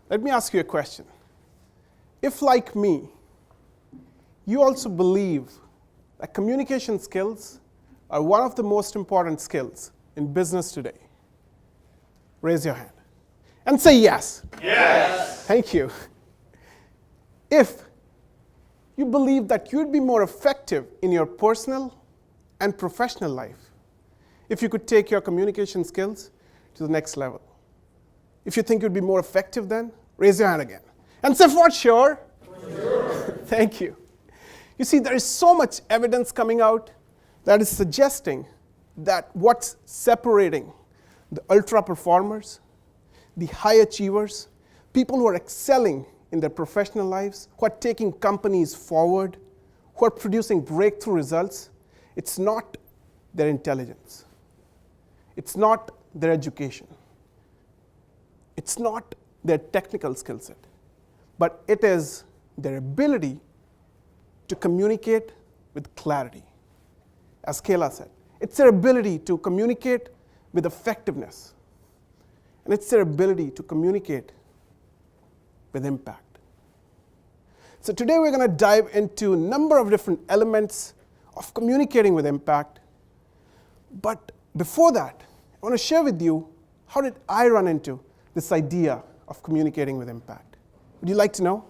Let me ask you a question. If, like me, you also believe that communication skills are one of the most important skills in business today, raise your hand and say yes. Yes. Thank you. If you believe that you'd be more effective in your personal and professional life if you could take your communication skills to the next level. If you think you'd be more effective then, raise your hand again. And say for sure. For sure. Thank you. You see, there is so much evidence coming out that is suggesting that what's separating the ultra performers, the high achievers, people who are excelling in their professional lives, who are taking companies forward, who are producing breakthrough results, it's not their intelligence. It's not their education. It's not their technical skill set, but it is their ability to communicate with clarity. As Kayla said, it's their ability to communicate with effectiveness. And it's their ability to communicate with impact. So today we're going to dive into a number of different elements of communicating with impact. But before that, I want to share with you how did I run into this idea of communicating with impact. Would you like to know?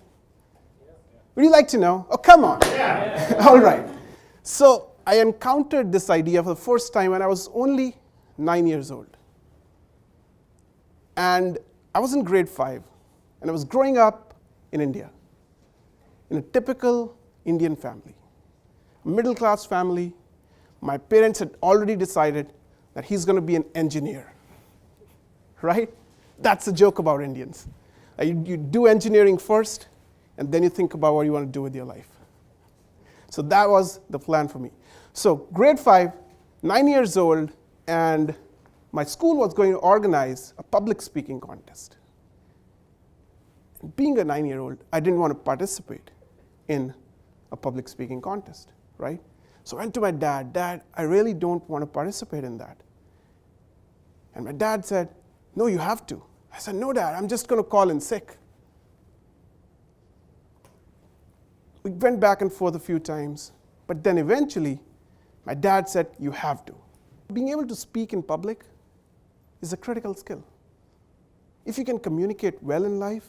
Would you like to know? Oh, come on. Yeah. All right. So I encountered this idea for the first time when I was only 9 years old. And I was in grade 5, and I was growing up in India, in a typical Indian family, a middle-class family. My parents had already decided that he's going to be an engineer, right? That's the joke about Indians. You do engineering first, and then you think about what you want to do with your life. So that was the plan for me. So grade 5, 9 years old, and my school was going to organize a public speaking contest. And being a 9-year-old, I didn't want to participate in a public speaking contest, right? So I went to my dad, Dad, I really don't want to participate in that. And my dad said, no, you have to. I said, no, Dad, I'm just going to call in sick. We went back and forth a few times, but then eventually, my dad said, you have to. Being able to speak in public is a critical skill. If you can communicate well in life,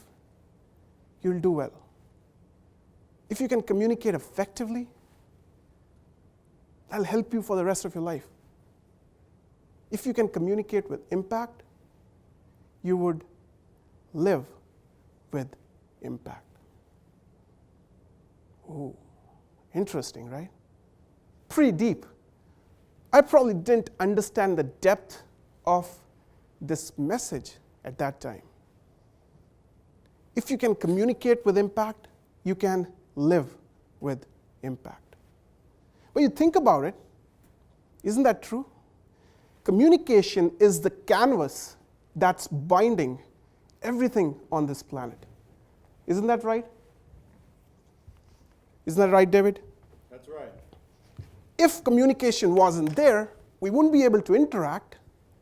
you'll do well. If you can communicate effectively, that'll help you for the rest of your life. If you can communicate with impact, you would live with impact. Ooh, interesting, right? Pretty deep. I probably didn't understand the depth of this message at that time. If you can communicate with impact, you can live with impact. When you think about it, isn't that true? Communication is the canvas that's binding everything on this planet. Isn't that right? Isn't that right, David? That's right. If communication wasn't there, we wouldn't be able to interact,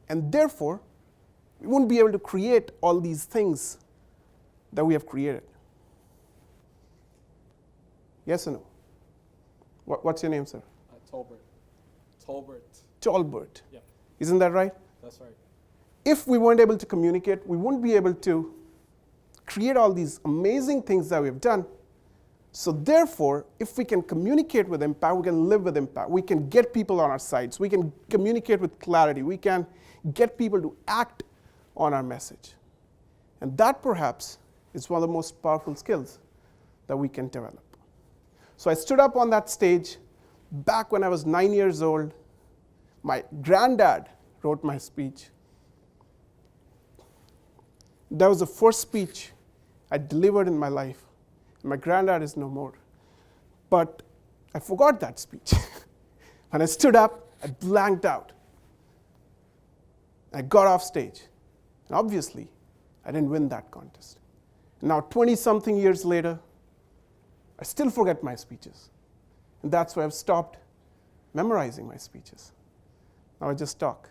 and therefore, we wouldn't be able to create all these things that we have created. Yes or no? What's your name, sir? Tolbert. Tolbert. Yeah. Isn't that right? That's right. If we weren't able to communicate, we wouldn't be able to create all these amazing things that we've done. So therefore, if we can communicate with impact, we can live with impact. We can get people on our sides. We can communicate with clarity. We can get people to act on our message. And that perhaps is one of the most powerful skills that we can develop. So I stood up on that stage back when I was 9 years old. My granddad wrote my speech. That was the first speech I delivered in my life. My granddad is no more. But I forgot that speech. When I stood up, I blanked out. I got off stage. And obviously, I didn't win that contest. Now, 20-something years later, I still forget my speeches. And that's why I've stopped memorizing my speeches. Now I just talk.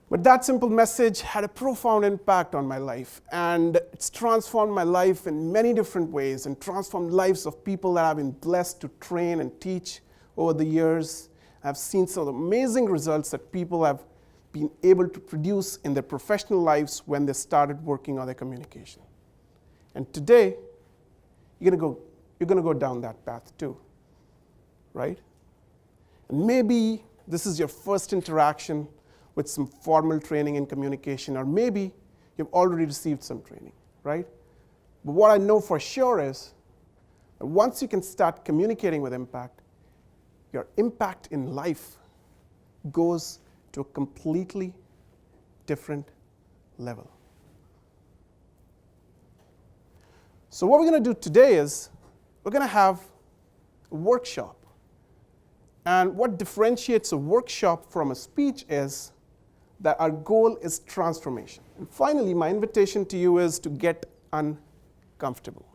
But that simple message had a profound impact on my life, and it's transformed my life in many different ways and transformed lives of people that I've been blessed to train and teach over the years. I've seen some of the amazing results that people have been able to produce in their professional lives when they started working on their communication. And today, you're gonna go down that path too, right? And maybe this is your first interaction with some formal training in communication, or maybe you've already received some training, right? But what I know for sure is that once you can start communicating with impact, your impact in life goes to a completely different level. So what we're going to do today is we're going to have a workshop. And what differentiates a workshop from a speech is that our goal is transformation. And finally, my invitation to you is to get uncomfortable,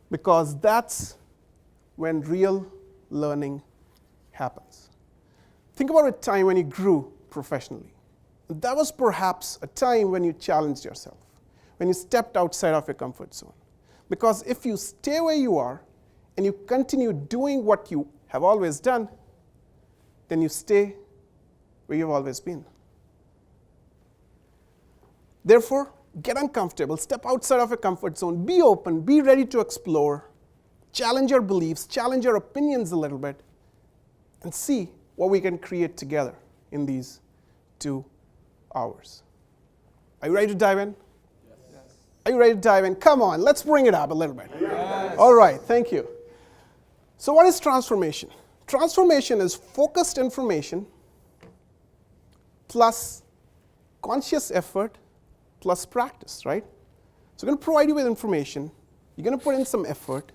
because that's when real learning happens. Think about a time when you grew professionally. That was perhaps a time when you challenged yourself, when you stepped outside of your comfort zone. Because if you stay where you are and you continue doing what you have always done, then you stay where you've always been. Therefore, get uncomfortable, step outside of your comfort zone, be open, be ready to explore, challenge your beliefs, challenge your opinions a little bit, and see what we can create together in these 2 hours. Are you ready to dive in? Yes. Are you ready to dive in? Come on, let's bring it up a little bit. Yes. All right, thank you. So what is transformation? Transformation is focused information plus conscious effort plus practice, right? So we're going to provide you with information, you're going to put in some effort,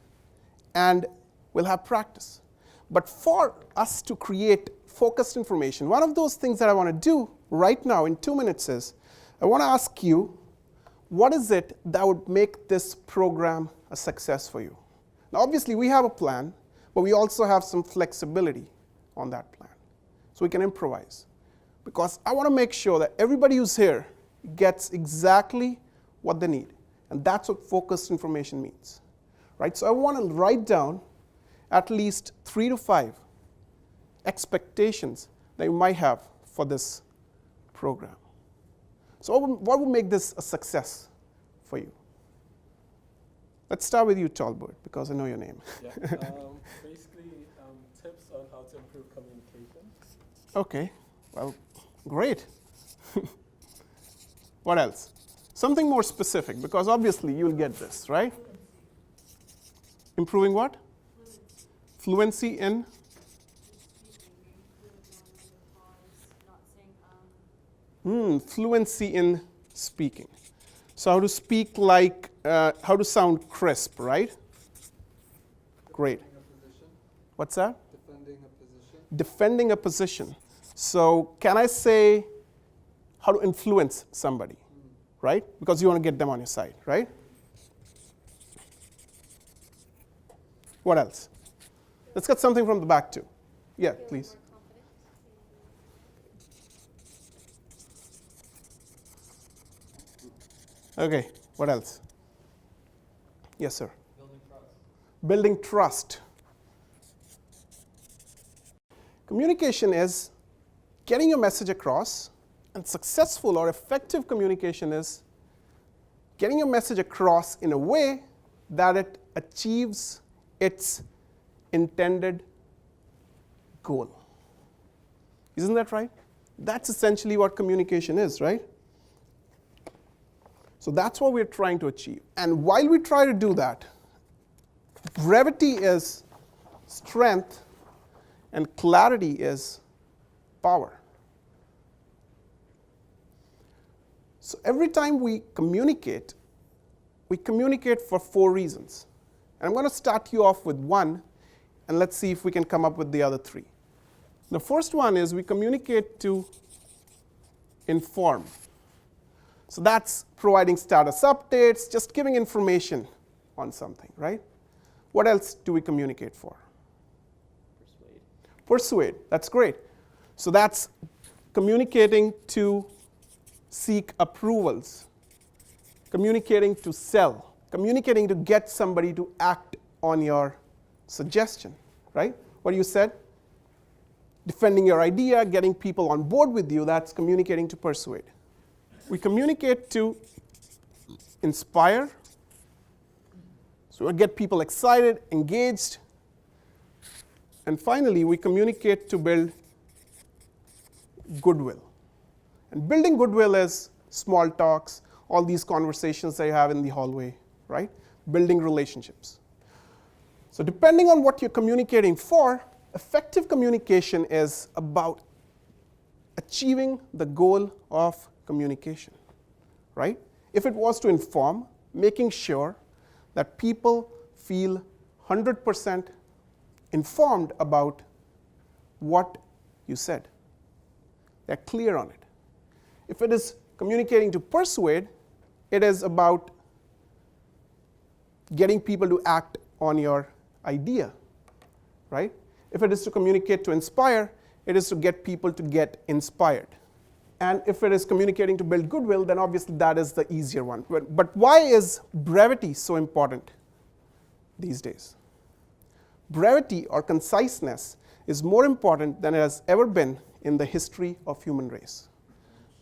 and we'll have practice. But for us to create focused information, one of those things that I want to do right now in 2 minutes is, I want to ask you, what is it that would make this program a success for you? Now obviously we have a plan, but we also have some flexibility on that plan. So we can improvise. Because I want to make sure that everybody who's here gets exactly what they need. And that's what focused information means. Right? So I want to write down at least 3 to 5 expectations that you might have for this program. So what would make this a success for you? Let's start with you, Talbot, because I know your name. Yeah. Basically, tips on how to improve communication. Okay. Well, great. What else? Something more specific, because obviously you'll get this, right? Improving what? Fluency in? Fluency in speaking. So how to speak like, how to sound crisp, right? Great. What's that? Defending a position. Defending a position. So can I say how to influence somebody, right? Because you want to get them on your side, right? What else? Let's get something from the back too. Yeah, please. Okay, what else? Yes, sir. Building trust. Building trust. Communication is getting your message across, and successful or effective communication is getting your message across in a way that it achieves its intended goal. Isn't that right? That's essentially what communication is, right? So that's what we're trying to achieve. And while we try to do that, brevity is strength and clarity is power. So every time we communicate for 4 reasons. And I'm going to start you off with 1, and let's see if we can come up with the other 3. The first one is we communicate to inform. So that's providing status updates, just giving information on something, right? What else do we communicate for? Persuade. Persuade, that's great. So that's communicating to seek approvals, communicating to sell, communicating to get somebody to act on your suggestion, right? What you said? Defending your idea, getting people on board with you, that's communicating to persuade. We communicate to inspire, so we get people excited, engaged. And finally, we communicate to build goodwill. And building goodwill is small talks, all these conversations that you have in the hallway, right? Building relationships. So depending on what you're communicating for, effective communication is about achieving the goal of communication, right? If it was to inform, making sure that people feel 100% informed about what you said. They're clear on it. If it is communicating to persuade, it is about getting people to act on your idea, right? If it is to communicate to inspire, it is to get people to get inspired. And if it is communicating to build goodwill, then obviously that is the easier one. But why is brevity so important these days? Brevity or conciseness is more important than it has ever been in the history of human race.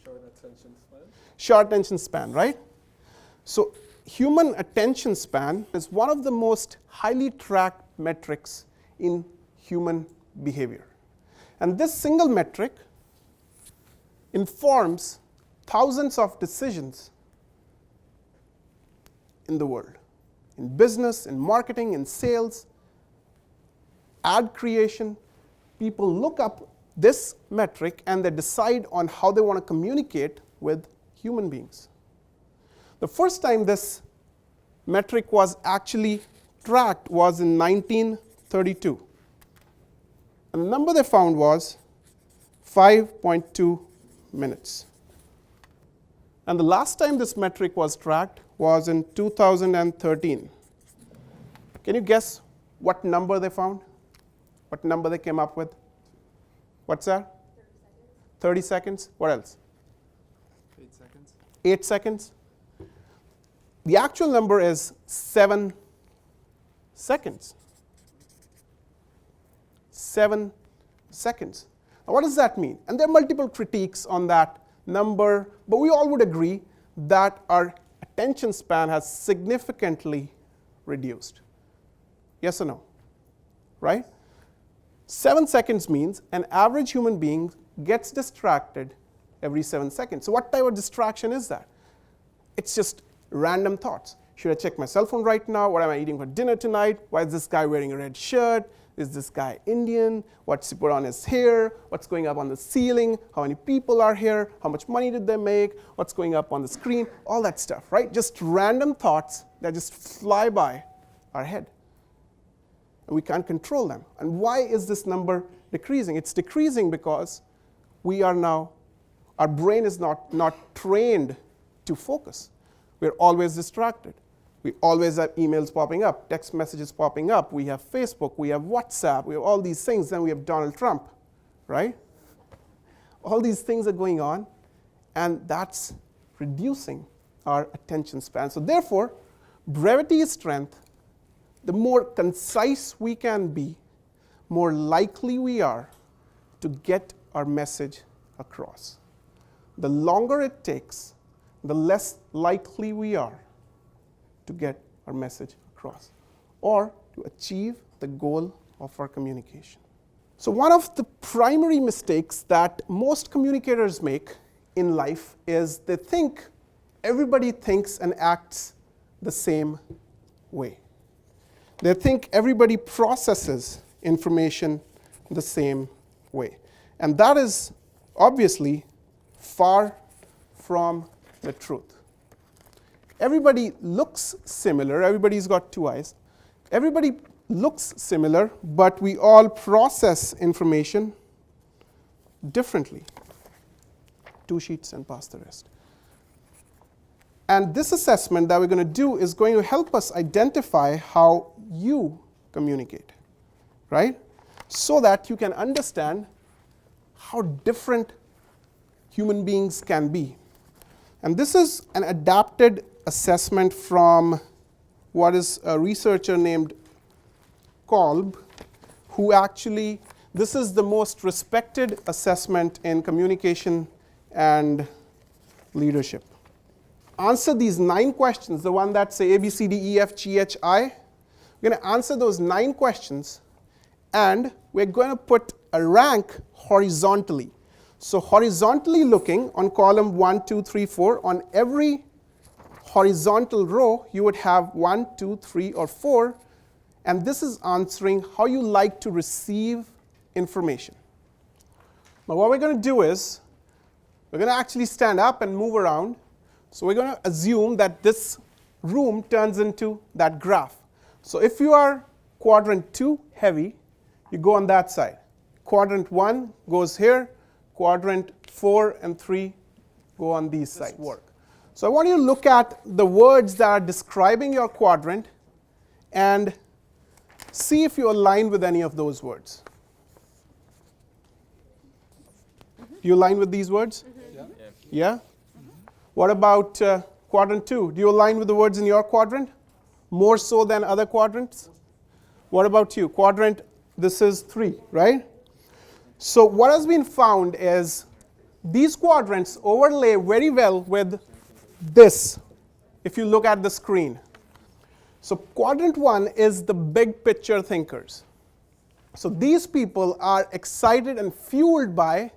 Short attention span. Short attention span, right? So human attention span is one of the most highly tracked metrics in human behavior. And this single metric informs thousands of decisions in the world, in business, in marketing, in sales, ad creation. People look up this metric and they decide on how they want to communicate with human beings. The first time this metric was actually tracked was in 1932. And the number they found was 5.2 minutes. And the last time this metric was tracked was in 2013. Can you guess what number they found? What number they came up with? What's that? 30 seconds. What else? 8 seconds. 8 seconds. The actual number is 7 seconds. 7 seconds. Now, what does that mean? And there are multiple critiques on that number, but we all would agree that our attention span has significantly reduced. Yes or no? Right? 7 seconds means an average human being gets distracted every 7 seconds. So what type of distraction is that? It's just random thoughts. Should I check my cell phone right now? What am I eating for dinner tonight? Why is this guy wearing a red shirt? Is this guy Indian? What's he put on his hair? What's going up on the ceiling? How many people are here? How much money did they make? What's going up on the screen? All that stuff, right? Just random thoughts that just fly by our head. And we can't control them. And why is this number decreasing? It's decreasing because we are now, our brain is not trained to focus. We're always distracted. We always have emails popping up, text messages popping up. We have Facebook, we have WhatsApp, we have all these things. Then we have Donald Trump, right? All these things are going on, and that's reducing our attention span. So therefore, brevity is strength. The more concise we can be, more likely we are to get our message across. The longer it takes, the less likely we are to get our message across or to achieve the goal of our communication. So one of the primary mistakes that most communicators make in life is they think everybody thinks and acts the same way. They think everybody processes information the same way. And that is obviously far from the truth. Everybody looks similar. Everybody's got two eyes. Everybody looks similar, but we all process information differently. 2 sheets and pass the rest. And this assessment that we're going to do is going to help us identify how you communicate, right? So that you can understand how different human beings can be. And this is an adapted assessment from what is a researcher named Kolb, who actually, this is the most respected assessment in communication and leadership. Answer these 9 questions, the one that say A, B, C, D, E, F, G, H, I. We're going to answer those 9 questions, and we're going to put a rank horizontally. So horizontally looking on column 1, 2, 3, 4, on every horizontal row, you would have 1, 2, 3, or 4. And this is answering how you like to receive information. Now what we're going to do is, we're going to actually stand up and move around. So we're going to assume that this room turns into that graph. So if you are quadrant 2 heavy, you go on that side. Quadrant 1 goes here. Quadrant 4 and 3 go on these sides. So I want you to look at the words that are describing your quadrant and see if you align with any of those words. Do you align with these words? Yeah? What about quadrant 2? Do you align with the words in your quadrant? More so than other quadrants? What about you? Quadrant, this is 3, right? So what has been found is these quadrants overlay very well with this, if you look at the screen. So quadrant 1 is the big picture thinkers. So these people are excited and fueled by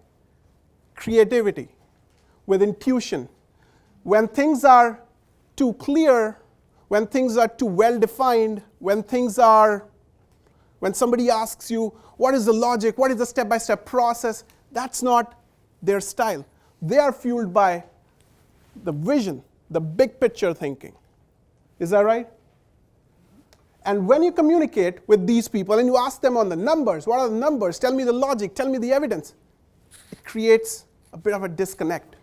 creativity, with intuition. When things are too clear, when things are too well defined, when somebody asks you, what is the logic, what is the step-by-step process, that's not their style. They are fueled by the vision, the big picture thinking. Is that right? And when you communicate with these people and you ask them on the numbers, what are the numbers, tell me the logic, tell me the evidence, it creates a bit of a disconnect.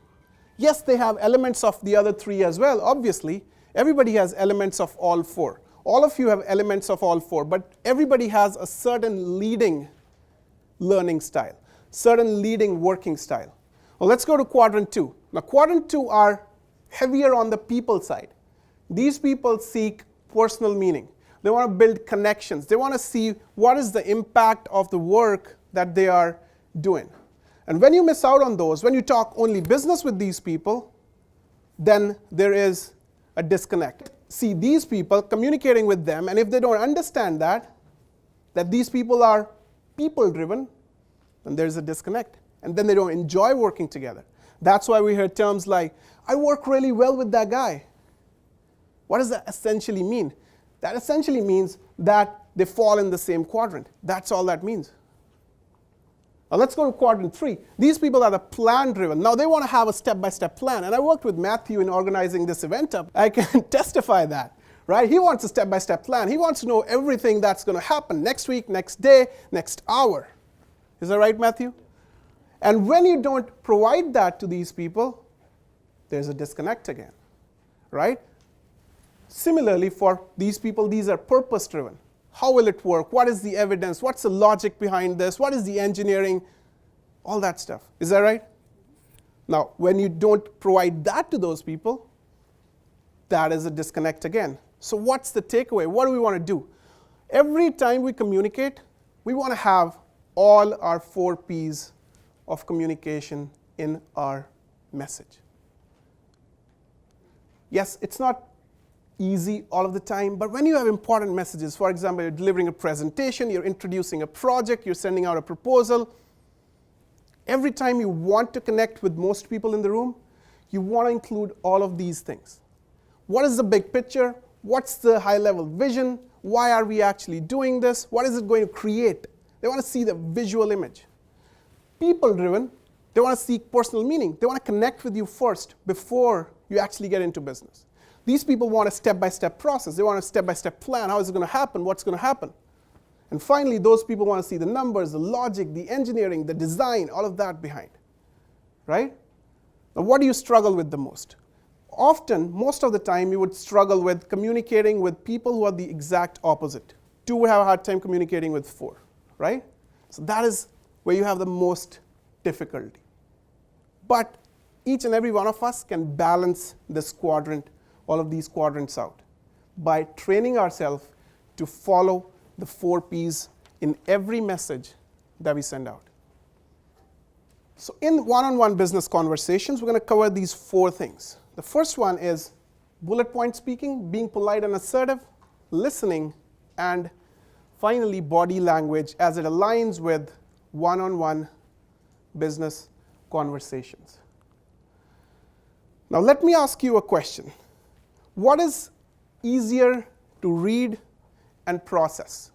Yes, they have elements of the other 3 as well, obviously. Everybody has elements of all 4. All of you have elements of all 4, but everybody has a certain leading learning style, certain leading working style. Well, let's go to quadrant 2. Now, quadrant 2 are heavier on the people side. These people seek personal meaning. They want to build connections. They want to see what is the impact of the work that they are doing. And when you miss out on those, when you talk only business with these people, then there is a disconnect. See these people, communicating with them, and if they don't understand that these people are people-driven, then there's a disconnect. And then they don't enjoy working together. That's why we hear terms like, I work really well with that guy. What does that essentially mean? That essentially means that they fall in the same quadrant. That's all that means. Now let's go to quadrant 3. These people are the plan-driven. Now they want to have a step-by-step plan. And I worked with Matthew in organizing this event up. I can testify that, right? He wants a step-by-step plan. He wants to know everything that's going to happen next week, next day, next hour. Is that right, Matthew? And when you don't provide that to these people, there's a disconnect again, right? Similarly, for these people, these are purpose-driven. How will it work? What is the evidence? What's the logic behind this? What is the engineering? All that stuff. Is that right? Now, when you don't provide that to those people, that is a disconnect again. So what's the takeaway? What do we want to do? Every time we communicate, we want to have all our 4 Ps of communication in our message. Yes, it's not easy all of the time, but when you have important messages, for example, you're delivering a presentation, you're introducing a project, you're sending out a proposal, every time you want to connect with most people in the room, you want to include all of these things. What is the big picture? What's the high-level vision? Why are we actually doing this? What is it going to create? They want to see the visual image. People-driven, they want to seek personal meaning. They want to connect with you first before you actually get into business. These people want a step-by-step process. They want a step-by-step plan. How is it going to happen? What's going to happen? And finally, those people want to see the numbers, the logic, the engineering, the design, all of that behind. Right? Now, what do you struggle with the most? Often, most of the time, you would struggle with communicating with people who are the exact opposite. 2 would have a hard time communicating with 4. Right? So that is where you have the most difficulty. But each and every one of us can balance this quadrant, all of these quadrants out by training ourselves to follow the 4 Ps in every message that we send out. So in one-on-one business conversations, we're going to cover these 4 things. The first one is bullet point speaking, being polite and assertive, listening, and finally body language as it aligns with one-on-one business conversations. Now let me ask you a question. What is easier to read and process?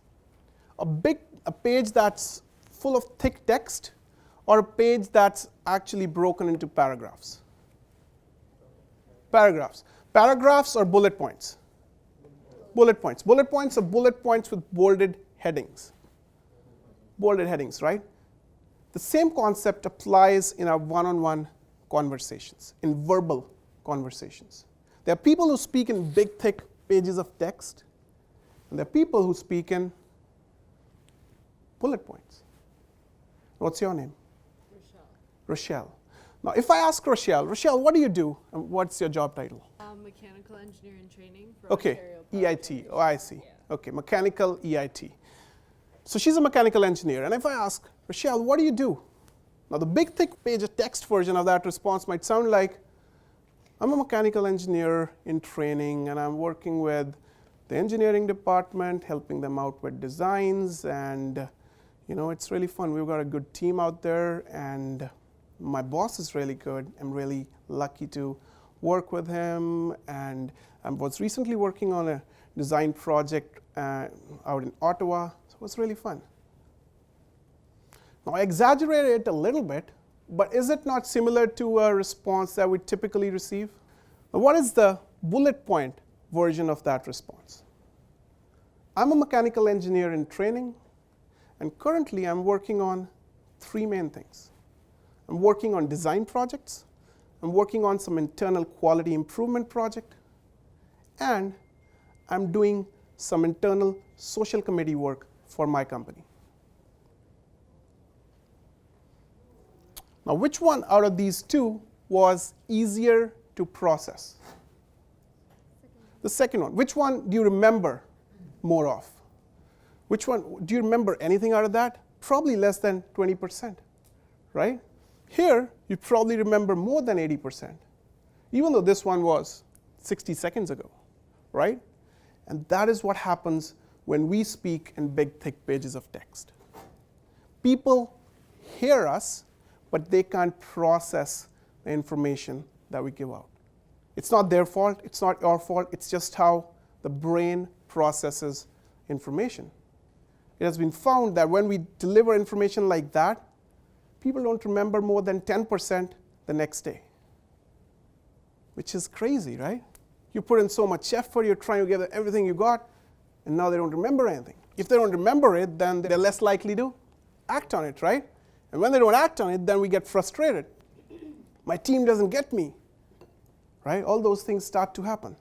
A page that's full of thick text, or a page that's actually broken into paragraphs? Paragraphs or bullet points? Bullet points. Bullet points are bullet points with bolded headings. Bolded headings, right? The same concept applies in our one-on-one conversations, in verbal conversations. There are people who speak in big, thick pages of text, and there are people who speak in bullet points. What's your name? Rochelle. Now, if I ask Rochelle, what do you do? And what's your job title? Mechanical engineer in training for Okay, Ontario Power EIT. Generation. Oh, I see. Yeah. Okay, mechanical EIT. So she's a mechanical engineer. And if I ask, Rochelle, what do you do? Now, the big, thick page of text version of that response might sound like, I'm a mechanical engineer in training, and I'm working with the engineering department, helping them out with designs, and it's really fun. We've got a good team out there, and my boss is really good. I'm really lucky to work with him, and I was recently working on a design project out in Ottawa, so it was really fun. Now, I exaggerated it a little bit, but is it not similar to a response that we typically receive? Now, what is the bullet point version of that response? I'm a mechanical engineer in training, and currently I'm working on 3 main things. I'm working on design projects, I'm working on some internal quality improvement project, and I'm doing some internal social committee work for my company. Now, which one out of these 2 was easier to process? The second one. Which one do you remember more of? Which one? Do you remember anything out of that? Probably less than 20%, right? Here, you probably remember more than 80%, even though this one was 60 seconds ago, right? And that is what happens when we speak in big, thick pages of text. People hear us, but they can't process the information that we give out. It's not their fault, it's not your fault, it's just how the brain processes information. It has been found that when we deliver information like that, people don't remember more than 10% the next day, which is crazy, right? You put in so much effort, you're trying to give them everything you got, and now they don't remember anything. If they don't remember it, then they're less likely to act on it, right? And when they don't act on it, then we get frustrated. My team doesn't get me, right? All those things start to happen.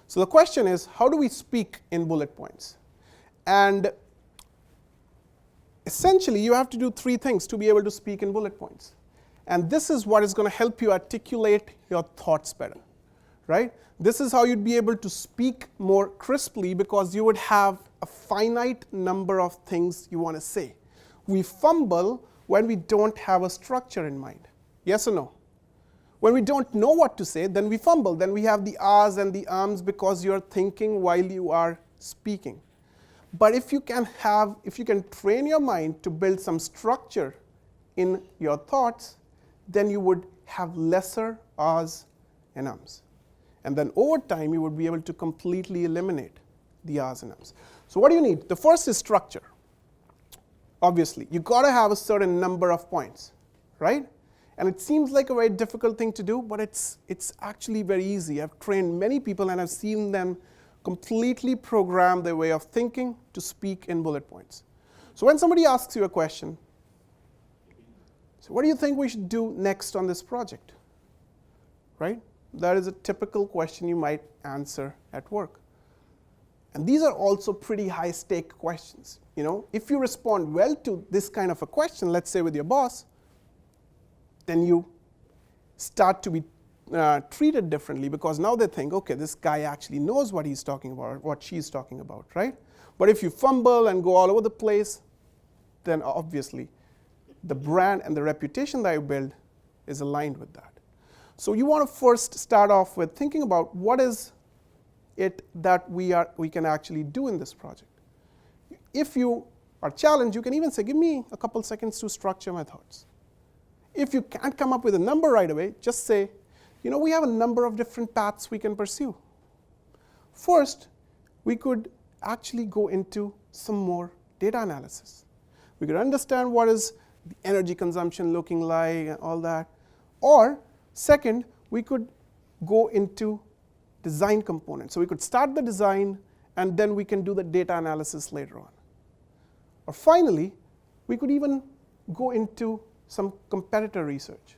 So the question is, how do we speak in bullet points? And essentially, you have to do 3 things to be able to speak in bullet points. And this is what is going to help you articulate your thoughts better, right? This is how you'd be able to speak more crisply, because you would have a finite number of things you want to say. We fumble when we don't have a structure in mind. Yes or no? When we don't know what to say, then we fumble. Then we have the ahs and the ums because you're thinking while you are speaking. But if you can train your mind to build some structure in your thoughts, then you would have lesser ahs and ums. And then over time, you would be able to completely eliminate the ahs and ums. So what do you need? The first is structure. Obviously, you've got to have a certain number of points, right? And it seems like a very difficult thing to do, but it's actually very easy. I've trained many people, and I've seen them completely program their way of thinking to speak in bullet points. So when somebody asks you a question, so what do you think we should do next on this project? Right? That is a typical question you might answer at work. And these are also pretty high-stake questions. If you respond well to this kind of a question, let's say with your boss, then you start to be treated differently, because now they think, okay, this guy actually knows what he's talking about, or what she's talking about, right? But if you fumble and go all over the place, then obviously the brand and the reputation that you build is aligned with that. So you want to first start off with thinking about what is it that we can actually do in this project. If you are challenged, you can even say, give me a couple seconds to structure my thoughts. If you can't come up with a number right away, just say, we have a number of different paths we can pursue. First, we could actually go into some more data analysis. We could understand what is the energy consumption looking like and all that. Or second, we could go into design components. So we could start the design, and then we can do the data analysis later on. Or finally, we could even go into some competitor research.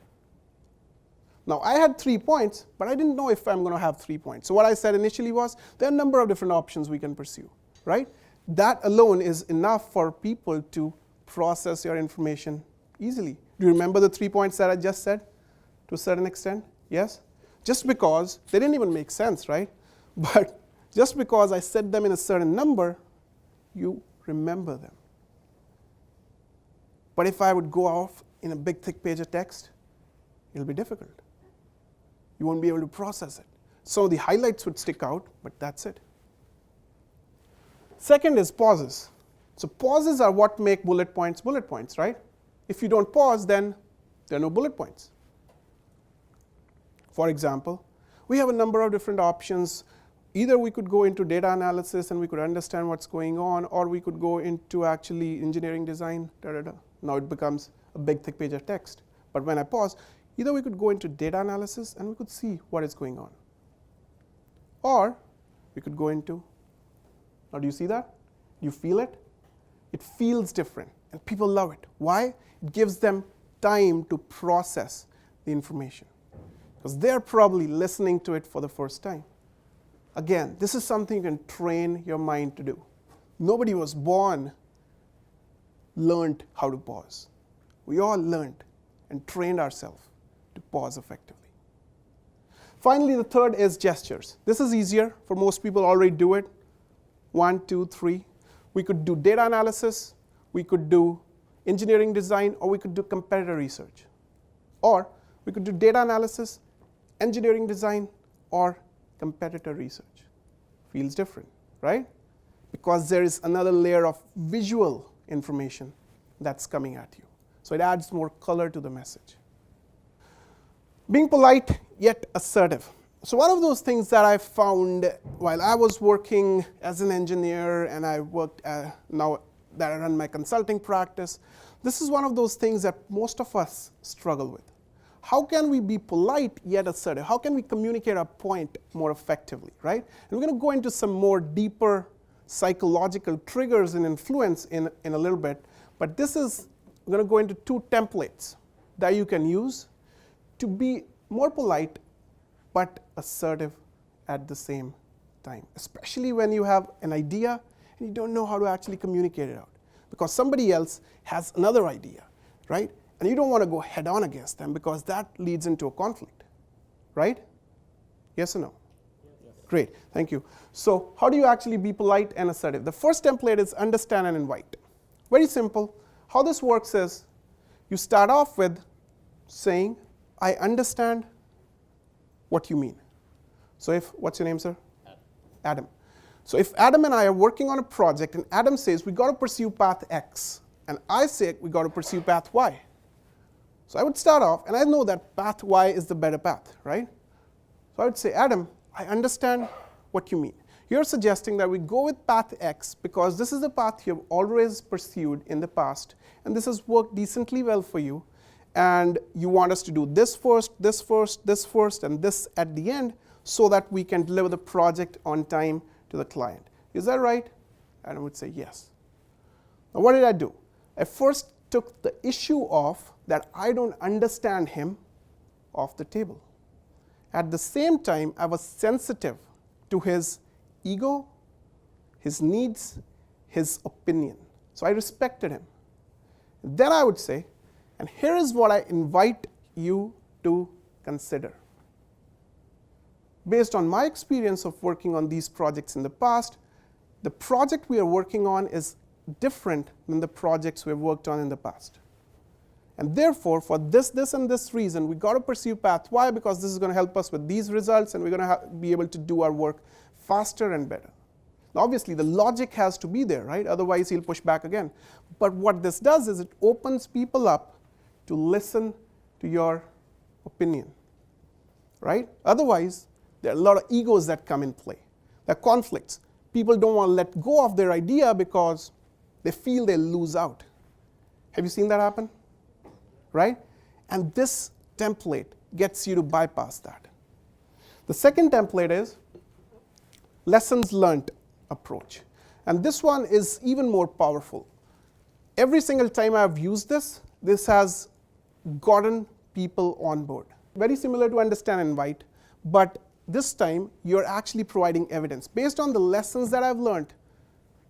Now, I had 3 points, but I didn't know if I'm going to have 3 points. So what I said initially was, there are a number of different options we can pursue, right? That alone is enough for people to process your information easily. Do you remember the 3 points that I just said to a certain extent? Yes? Just because they didn't even make sense, right? But just because I said them in a certain number, you remember them. But if I would go off in a big, thick page of text, it'll be difficult. You won't be able to process it. So the highlights would stick out, but that's it. Second is pauses. So pauses are what make bullet points, right? If you don't pause, then there are no bullet points. For example, we have a number of different options. Either we could go into data analysis and we could understand what's going on, or we could go into actually engineering design, Now it becomes a big, thick page of text. But when I pause, either we could go into data analysis and we could see what is going on. Or we could go into, now do you see that? Do you feel it? It feels different, and people love it. Why? It gives them time to process the information, because they're probably listening to it for the first time. Again, this is something you can train your mind to do. Nobody was born learned how to pause. We all learned and trained ourselves to pause effectively. Finally, the third is gestures. This is easier. For most people already do it. 1, 2, 3. We could do data analysis, we could do engineering design, or we could do competitor research. Or we could do data analysis, engineering design, or competitor research. Feels different, right? Because there is another layer of visual information that's coming at you. So it adds more color to the message. Being polite yet assertive. So one of those things that I found while I was working as an engineer, and I worked now that I run my consulting practice, this is one of those things that most of us struggle with. How can we be polite yet assertive? How can we communicate our point more effectively, right? And we're going to go into some more deeper psychological triggers and influence in a little bit, but this is, we're going to go into 2 templates that you can use to be more polite but assertive at the same time, especially when you have an idea and you don't know how to actually communicate it out, because somebody else has another idea, right? And you don't want to go head on against them, because that leads into a conflict, right? Yes or no? Yes. Great, thank you. So how do you actually be polite and assertive? The first template is understand and invite. Very simple. How this works is you start off with saying, I understand what you mean. So what's your name, sir? Adam. So if Adam and I are working on a project, and Adam says, we got to pursue path X, and I say, we got to pursue path Y. So I would start off, and I know that path Y is the better path, right? So I would say, Adam, I understand what you mean. You're suggesting that we go with path X because this is the path you have always pursued in the past, and this has worked decently well for you, and you want us to do this first, this first, this first, and this at the end, so that we can deliver the project on time to the client. Is that right? And I would say yes. Now what did I do? I first took the issue off that I don't understand him off the table. At the same time, I was sensitive to his ego, his needs, his opinion. So I respected him. Then I would say, and here is what I invite you to consider. Based on my experience of working on these projects in the past, the project we are working on is different than the projects we have worked on in the past. And therefore, for this, and this reason, we got to pursue path Y because this is going to help us with these results, and we're going to be able to do our work faster and better. Now, obviously, the logic has to be there, right? Otherwise, he'll push back again. But what this does is it opens people up to listen to your opinion, right? Otherwise, there are a lot of egos that come in play. There are conflicts. People don't want to let go of their idea because they feel they'll lose out. Have you seen that happen? Right? And this template gets you to bypass that. The second template is lessons learned approach. And this one is even more powerful. Every single time I've used this, this has gotten people on board. Very similar to understand and invite, but this time you're actually providing evidence. Based on the lessons that I've learned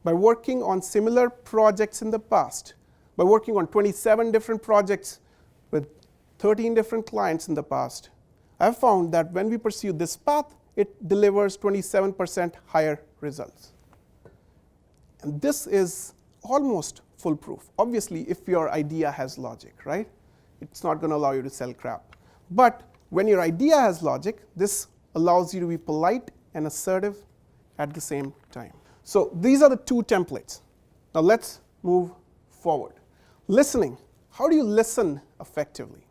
by working on similar projects in the past, by working on 27 different projects with 13 different clients in the past, I've found that when we pursue this path, it delivers 27% higher results. And this is almost foolproof. Obviously, if your idea has logic, right? It's not going to allow you to sell crap. But when your idea has logic, this allows you to be polite and assertive at the same time. So these are the two templates. Now let's move forward. Listening. How do you listen effectively?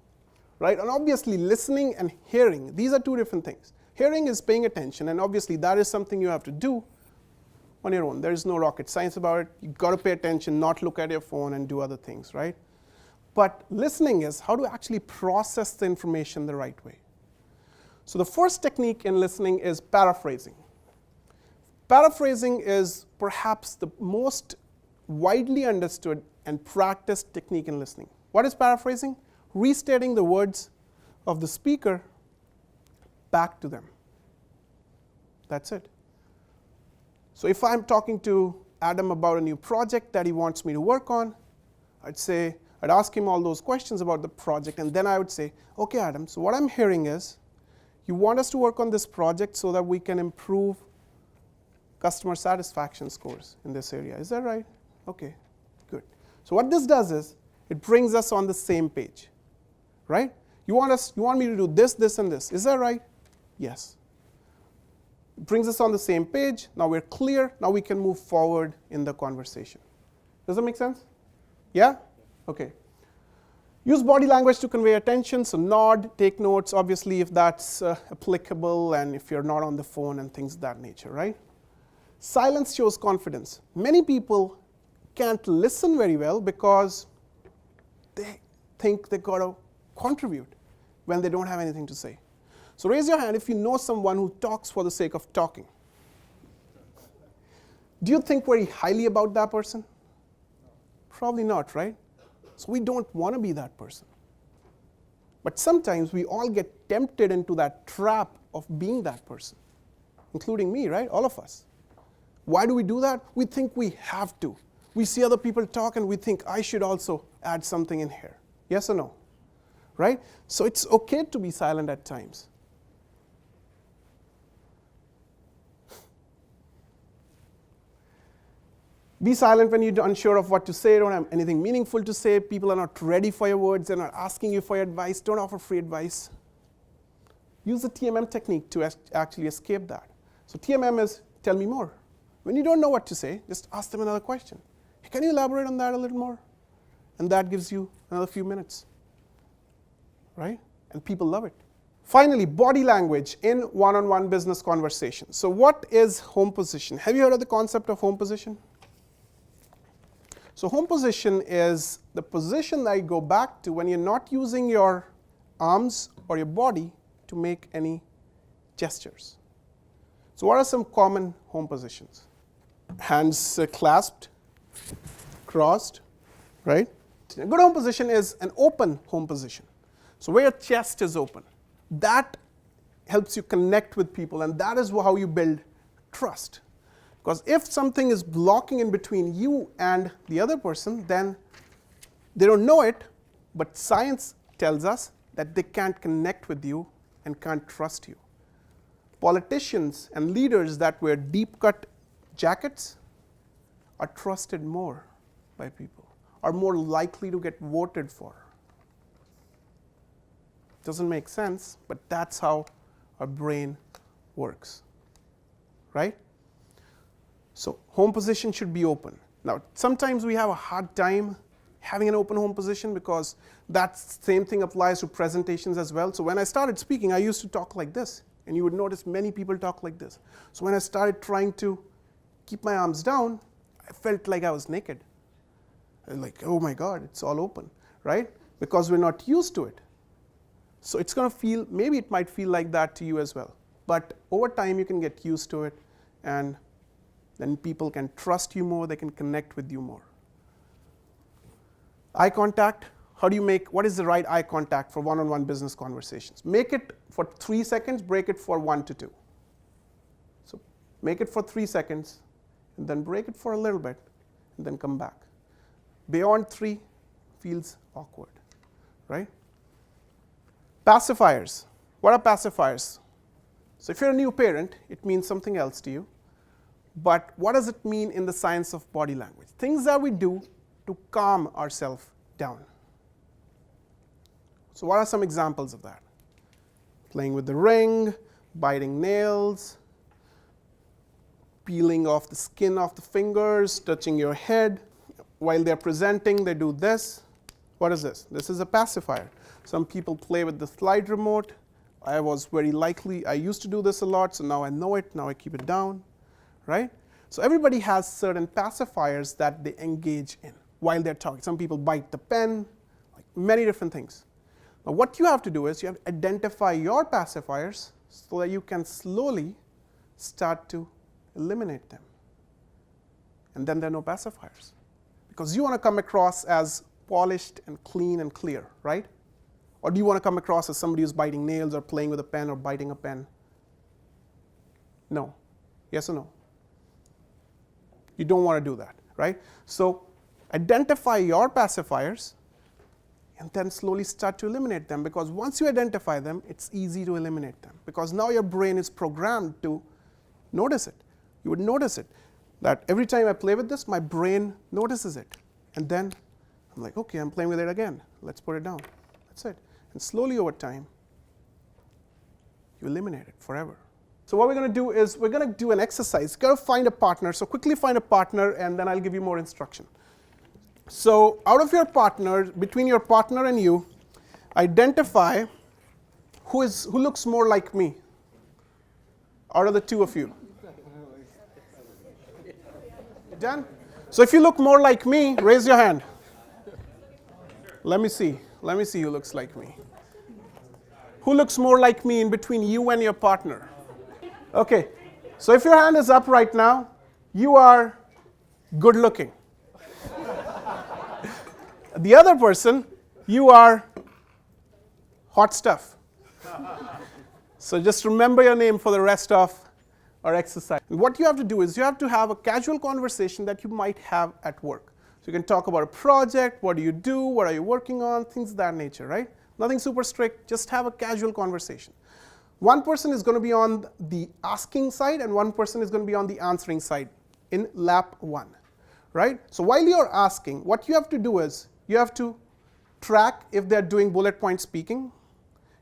Right? And obviously, listening and hearing, these are two different things. Hearing is paying attention, and obviously that is something you have to do on your own. There is no rocket science about it. You've got to pay attention, not look at your phone and do other things, right? But listening is how to actually process the information the right way. So the first technique in listening is paraphrasing. Paraphrasing is perhaps the most widely understood and practiced technique in listening. What is paraphrasing? Restating the words of the speaker back to them. That's it. So if I'm talking to Adam about a new project that he wants me to work on, I'd ask him all those questions about the project, and then I would say, okay, Adam, so what I'm hearing is you want us to work on this project so that we can improve customer satisfaction scores in this area. Is that right? Okay, good. So what this does is it brings us on the same page, right? You want me to do this, this, and this. Is that right? Yes. It brings us on the same page. Now we're clear. Now we can move forward in the conversation. Does that make sense? Yeah? Okay. Use body language to convey attention. So nod, take notes, obviously, if that's applicable and if you're not on the phone and things of that nature, right? Silence shows confidence. Many people can't listen very well because they think they got to contribute when they don't have anything to say. So raise your hand if you know someone who talks for the sake of talking. Do you think very highly about that person? Probably not, right? So we don't want to be that person. But sometimes we all get tempted into that trap of being that person, including me, right? All of us. Why do we do that? We think we have to. We see other people talk and we think, I should also add something in here. Yes or no? Right? So it's okay to be silent at times. Be silent when you're unsure of what to say, don't have anything meaningful to say, people are not ready for your words, they're not asking you for your advice, don't offer free advice. Use the TMM technique to actually escape that. So TMM is tell me more. When you don't know what to say, just ask them another question. Hey, can you elaborate on that a little more? And that gives you another few minutes, right? And people love it. Finally, body language in one-on-one business conversations. So what is home position? Have you heard of the concept of home position? So home position is the position that you go back to when you're not using your arms or your body to make any gestures. So what are some common home positions? Hands clasped, crossed, right? A good home position is an open home position. So where your chest is open. That helps you connect with people, and that is how you build trust. Because if something is blocking in between you and the other person, then they don't know it, but science tells us that they can't connect with you and can't trust you. Politicians and leaders that wear deep-cut jackets are trusted more by people, are more likely to get voted for. Doesn't make sense, but that's how our brain works, right? So home position should be open. Now, sometimes we have a hard time having an open home position because that same thing applies to presentations as well. So when I started speaking, I used to talk like this, and you would notice many people talk like this. So when I started trying to keep my arms down, I felt like I was naked. I was like, oh my God, it's all open, right? Because we're not used to it. So it's going to feel, maybe it might feel like that to you as well. But over time, you can get used to it, and then people can trust you more, they can connect with you more. Eye contact, what is the right eye contact for one-on-one business conversations? Make it for 3 seconds, break it for 1 to 2. So make it for 3 seconds, and then break it for a little bit, and then come back. Beyond 3 feels awkward, right? Pacifiers. What are pacifiers? So if you're a new parent, it means something else to you. But what does it mean in the science of body language? Things that we do to calm ourselves down. So what are some examples of that? Playing with the ring, biting nails, peeling off the skin off the fingers, touching your head. While they're presenting, they do this. What is this? This is a pacifier. Some people play with the slide remote. I used to do this a lot, so now I know it, now I keep it down, right? So everybody has certain pacifiers that they engage in while they're talking. Some people bite the pen, like many different things. Now what you have to do is you have to identify your pacifiers so that you can slowly start to eliminate them. And then there are no pacifiers. Because you want to come across as polished and clean and clear, right? Or do you want to come across as somebody who's biting nails or playing with a pen or biting a pen? No. Yes or no? You don't want to do that, right? So identify your pacifiers and then slowly start to eliminate them, because once you identify them, it's easy to eliminate them, because now your brain is programmed to notice it. You would notice it, that every time I play with this, my brain notices it. And then I'm like, okay, I'm playing with it again. Let's put it down. That's it. And slowly over time, you eliminate it forever. So what we're going to do is we're going to do an exercise. You've got to find a partner. So quickly find a partner, and then I'll give you more instruction. So out of your partner, between your partner and you, identify who looks more like me out of the two of you. Done? So if you look more like me, raise your hand. Let me see. Let me see who looks like me. Who looks more like me in between you and your partner? Okay. So if your hand is up right now, you are good looking. The other person, you are hot stuff. So just remember your name for the rest of our exercise. And what you have to do is you have to have a casual conversation that you might have at work. So you can talk about a project, what do you do, what are you working on, things of that nature, right? Nothing super strict, just have a casual conversation. One person is going to be on the asking side, and one person is going to be on the answering side in lap 1, right? So while you're asking, what you have to do is you have to track if they're doing bullet point speaking,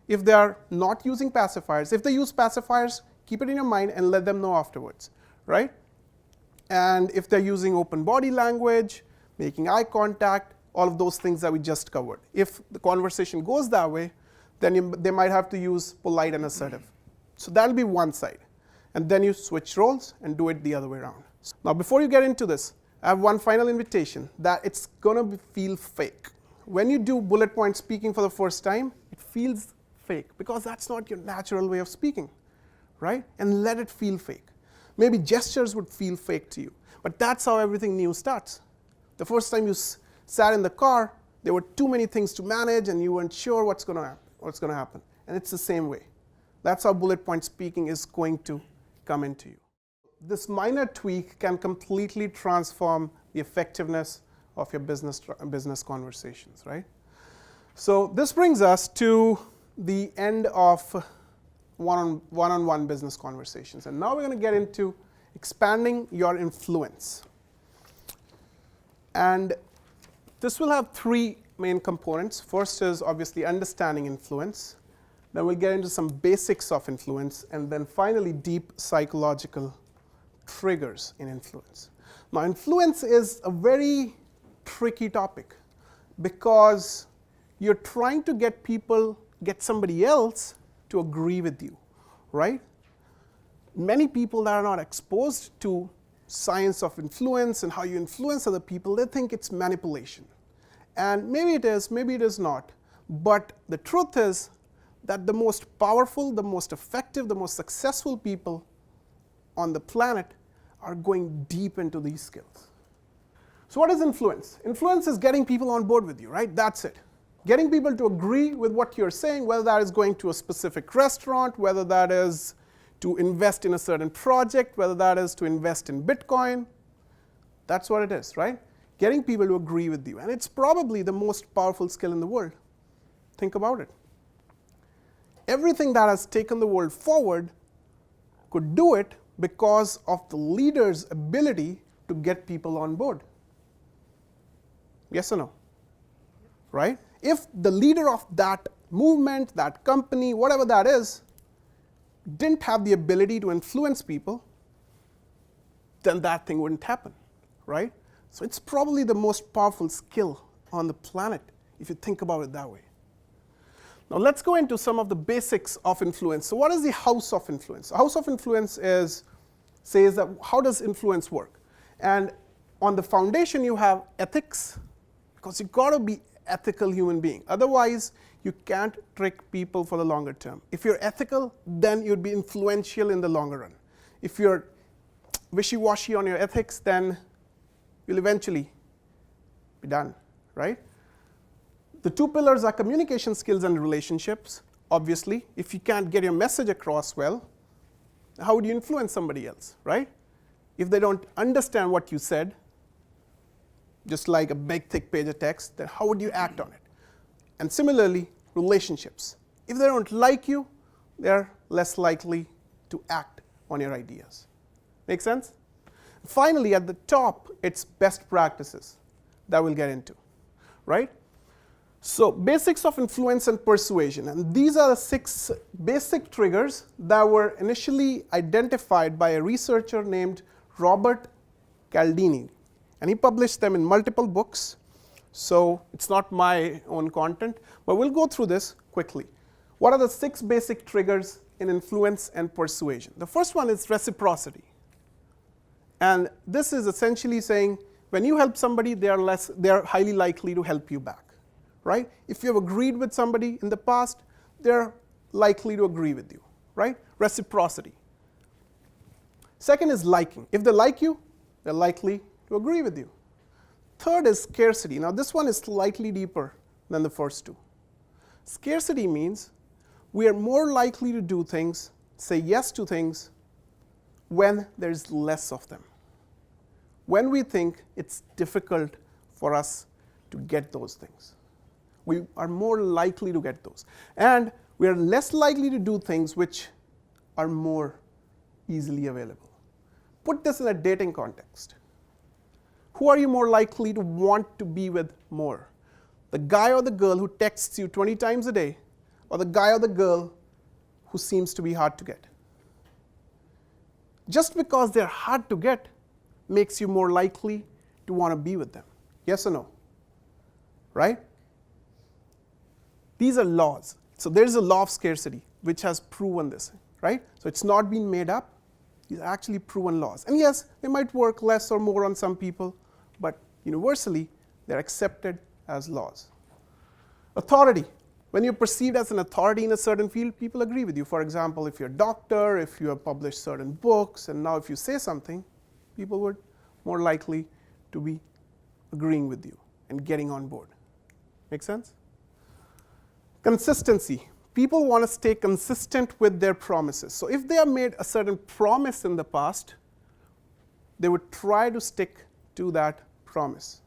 if they are not using pacifiers. If they use pacifiers, keep it in your mind and let them know afterwards, right? And if they're using open body language, making eye contact, all of those things that we just covered. If the conversation goes that way, then they might have to use polite and assertive. So that'll be one side. And then you switch roles and do it the other way around. Now before you get into this, I have one final invitation, that it's going to feel fake. When you do bullet point speaking for the first time, it feels fake because that's not your natural way of speaking, right? And let it feel fake. Maybe gestures would feel fake to you, but that's how everything new starts. The first time you sat in the car, there were too many things to manage and you weren't sure what's going to happen. And it's the same way. That's how bullet point speaking is going to come into you. This minor tweak can completely transform the effectiveness of your business conversations, right? So this brings us to the end of one-on-one business conversations. And now we're going to get into expanding your influence. And this will have three main components. First is obviously understanding influence. Then we'll get into some basics of influence. And then finally, deep psychological triggers in influence. Now, influence is a very tricky topic because you're trying to get somebody else to agree with you, right? Many people that are not exposed to science of influence and how you influence other people, they think it's manipulation. And maybe it is, maybe it is not. But the truth is that the most powerful, the most effective, the most successful people on the planet are going deep into these skills. So what is influence? Influence is getting people on board with you, right? That's it. Getting people to agree with what you're saying, whether that is going to a specific restaurant, whether that is to invest in a certain project, whether that is to invest in Bitcoin. That's what it is, right? Getting people to agree with you. And it's probably the most powerful skill in the world. Think about it. Everything that has taken the world forward could do it because of the leader's ability to get people on board. Yes or no? Right? If the leader of that movement, that company, whatever that is, didn't have the ability to influence people, then that thing wouldn't happen, right? So it's probably the most powerful skill on the planet, if you think about it that way. Now let's go into some of the basics of influence. So what is the house of influence? The house of influence says that how does influence work? And on the foundation you have ethics, because you've got to be ethical human being. Otherwise, you can't trick people for the longer term. If you're ethical, then you'd be influential in the longer run. If you're wishy-washy on your ethics, then you'll eventually be done, right? The two pillars are communication skills and relationships. Obviously, if you can't get your message across well, how would you influence somebody else, right? If they don't understand what you said, just like a big, thick page of text, then how would you act on it? And similarly, relationships. If they don't like you, they're less likely to act on your ideas. Make sense? Finally, at the top, it's best practices that we'll get into, right? So basics of influence and persuasion. And these are the 6 basic triggers that were initially identified by a researcher named Robert Cialdini. And he published them in multiple books. So it's not my own content, but we'll go through this quickly. What are the 6 basic triggers in influence and persuasion? The first one is reciprocity. And this is essentially saying when you help somebody, they are highly likely to help you back, right? If you have agreed with somebody in the past, they're likely to agree with you, right? Reciprocity. Second is liking. If they like you, they're likely to agree with you. Third is scarcity. Now this one is slightly deeper than the first 2. Scarcity means we are more likely to do things, say yes to things, when there's less of them. When we think it's difficult for us to get those things. We are more likely to get those. And we are less likely to do things which are more easily available. Put this in a dating context. Who are you more likely to want to be with more? The guy or the girl who texts you 20 times a day, or the guy or the girl who seems to be hard to get? Just because they're hard to get makes you more likely to want to be with them. Yes or no? Right? These are laws. So there's a law of scarcity which has proven this, right? So it's not been made up. These are actually proven laws. And yes, they might work less or more on some people, but universally, they're accepted as laws. Authority. When you're perceived as an authority in a certain field, people agree with you. For example, if you're a doctor, if you have published certain books, and now if you say something, people would more likely to be agreeing with you and getting on board. Make sense? Consistency. People want to stay consistent with their promises. So if they have made a certain promise in the past, they would try to stick to that promise.